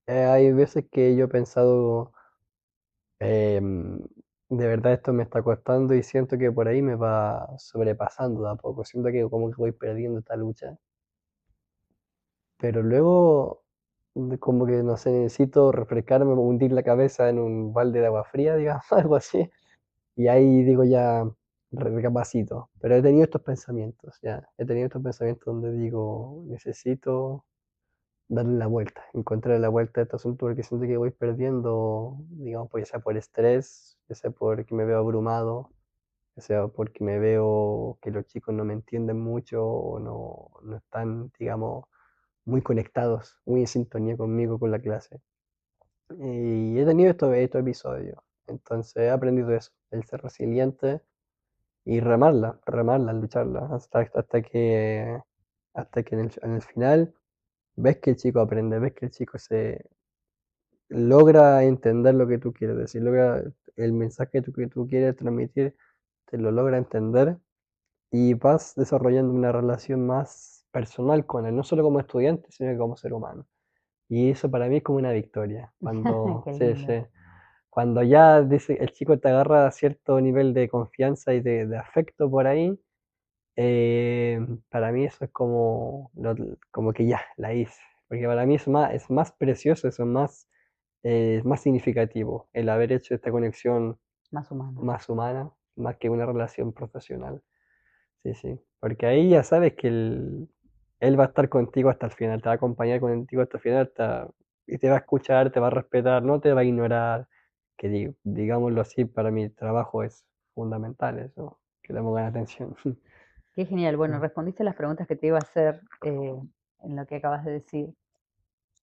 Hay veces que yo he pensado, em, de verdad esto me está costando y siento que por ahí me va sobrepasando de a poco, siento que como que voy perdiendo esta lucha, pero luego como que no sé, necesito refrescarme, hundir la cabeza en un balde de agua fría, digamos, algo así, y ahí digo ya, recapacito, pero he tenido estos pensamientos, ya, he tenido estos pensamientos donde digo, necesito darle la vuelta, encontrar la vuelta a este asunto porque siento que voy perdiendo, digamos, pues ya sea por estrés, ya sea porque me veo abrumado, ya sea porque me veo que los chicos no me entienden mucho o no están, digamos, muy conectados, muy en sintonía conmigo, con la clase. Y he tenido estos episodios, entonces he aprendido eso, el ser resiliente y remarla, lucharla, hasta que en el final ves que el chico aprende, ves que el chico se logra entender lo que tú quieres decir, logra el mensaje que tú quieres transmitir, te lo logra entender y vas desarrollando una relación más personal con él, no solo como estudiante, sino que como ser humano. Y eso para mí es como una victoria. Qué Sí, lindo. sí, cuando ya dice, el chico te agarra a cierto nivel de confianza y de afecto por ahí, para mí eso es como, como que ya, la hice. Porque para mí es más precioso, eso es más significativo, el haber hecho esta conexión Más humano. más humana, más que una relación profesional. Sí, sí. Porque ahí ya sabes que él va a estar contigo hasta el final, te va a acompañar contigo hasta el final, y te va a escuchar, te va a respetar, no te va a ignorar. Que digámoslo así, para mi trabajo es fundamental eso, que le pongan atención. Qué genial. Bueno, respondiste las preguntas que te iba a hacer en lo que acabas de decir.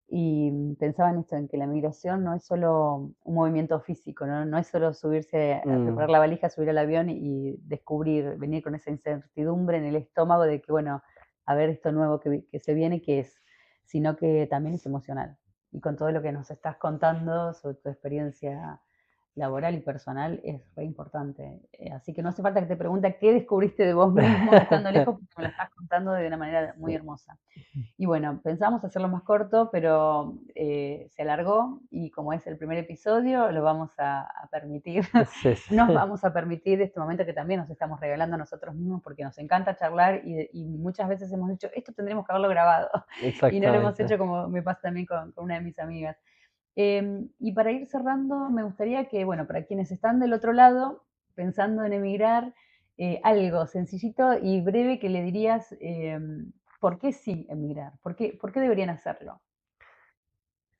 Y pensaba en esto, en que la migración no es solo un movimiento físico, ¿no? No es solo subirse, a Mm, preparar la valija, subir al avión y descubrir, venir con esa incertidumbre en el estómago de que, bueno, a ver esto nuevo que se viene, ¿qué es? Sino que también es emocional. Y con todo lo que nos estás contando sobre tu experiencia laboral y personal es re importante. Así que no hace falta que te pregunte qué descubriste de vos mismo estando lejos, porque me lo estás contando de una manera muy hermosa. Y bueno, pensábamos hacerlo más corto, pero se alargó y como es el primer episodio, lo vamos a permitir. sí, sí, Nos vamos a permitir este momento que también nos estamos regalando a nosotros mismos porque nos encanta charlar y muchas veces hemos dicho, esto tendremos que haberlo grabado y no lo hemos exactamente. hecho como me pasa también con una de mis amigas. Y para ir cerrando, me gustaría que, bueno, para quienes están del otro lado, pensando en emigrar, algo sencillito y breve que le dirías, ¿por qué sí emigrar? Por qué deberían hacerlo?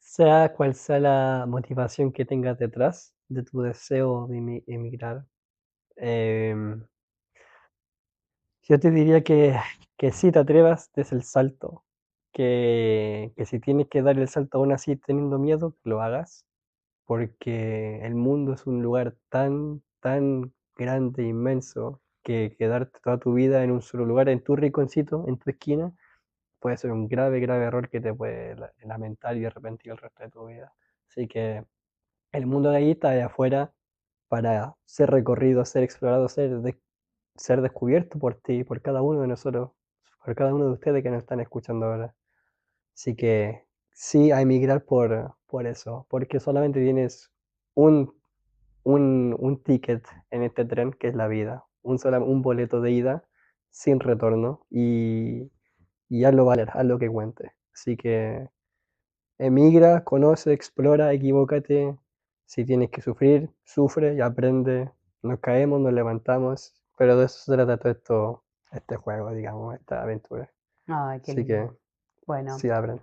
Sea cual sea la motivación que tengas detrás de tu deseo de emigrar, em, yo te diría que sí te atrevas, des el salto, que si tienes que dar el salto aún así teniendo miedo, que lo hagas, porque el mundo es un lugar tan, tan grande, e inmenso, que quedarte toda tu vida en un solo lugar, en tu rinconcito, en tu esquina, puede ser un grave, grave error que te puede lamentar y arrepentir el resto de tu vida. Así que el mundo de ahí está de afuera para ser recorrido, ser explorado, ser descubierto por ti, por cada uno de nosotros, por cada uno de ustedes que nos están escuchando ahora. Así que sí, a emigrar por eso, porque solamente tienes un, un ticket en este tren que es la vida, un boleto de ida sin retorno y hazlo valer, hazlo que cuente. Así que emigra, conoce, explora, equivócate. Si tienes que sufrir, sufre y aprende. Nos caemos, nos levantamos, pero de eso se trata todo este juego, digamos, esta aventura. Ay, qué Así que lindo. Bueno, sí, abren.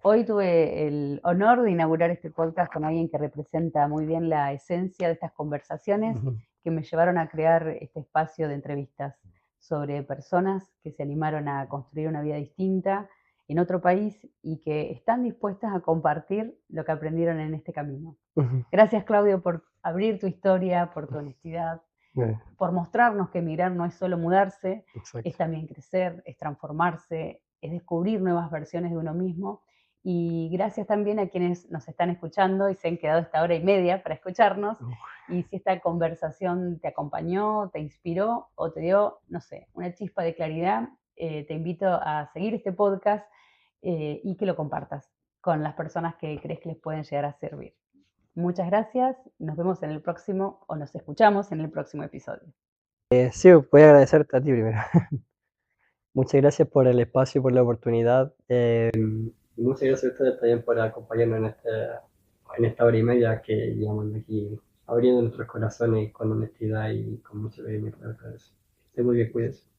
Hoy tuve el honor de inaugurar este podcast con alguien que representa muy bien la esencia de estas conversaciones Ujú, que me llevaron a crear este espacio de entrevistas sobre personas que se animaron a construir una vida distinta en otro país y que están dispuestas a compartir lo que aprendieron en este camino. ujú, Gracias, Claudio, por abrir tu historia, por tu honestidad, eh, por mostrarnos que emigrar no es solo mudarse, es exacto. también crecer, es transformarse, es descubrir nuevas versiones de uno mismo. Y gracias también a quienes nos están escuchando y se han quedado esta hora y media para escucharnos. Uf, Y si esta conversación te acompañó, te inspiró o te dio, no sé, una chispa de claridad, te invito a seguir este podcast y que lo compartas con las personas que crees que les pueden llegar a servir. Muchas gracias, nos vemos en el próximo o nos escuchamos en el próximo episodio. sí, voy a agradecerte a ti primero. Muchas gracias por el espacio y por la oportunidad. Y muchas gracias a ustedes también por acompañarnos en esta hora y media que llevamos de aquí, abriendo nuestros corazones con honestidad y con mucho cariño para ustedes. Esté muy bien, cuídense.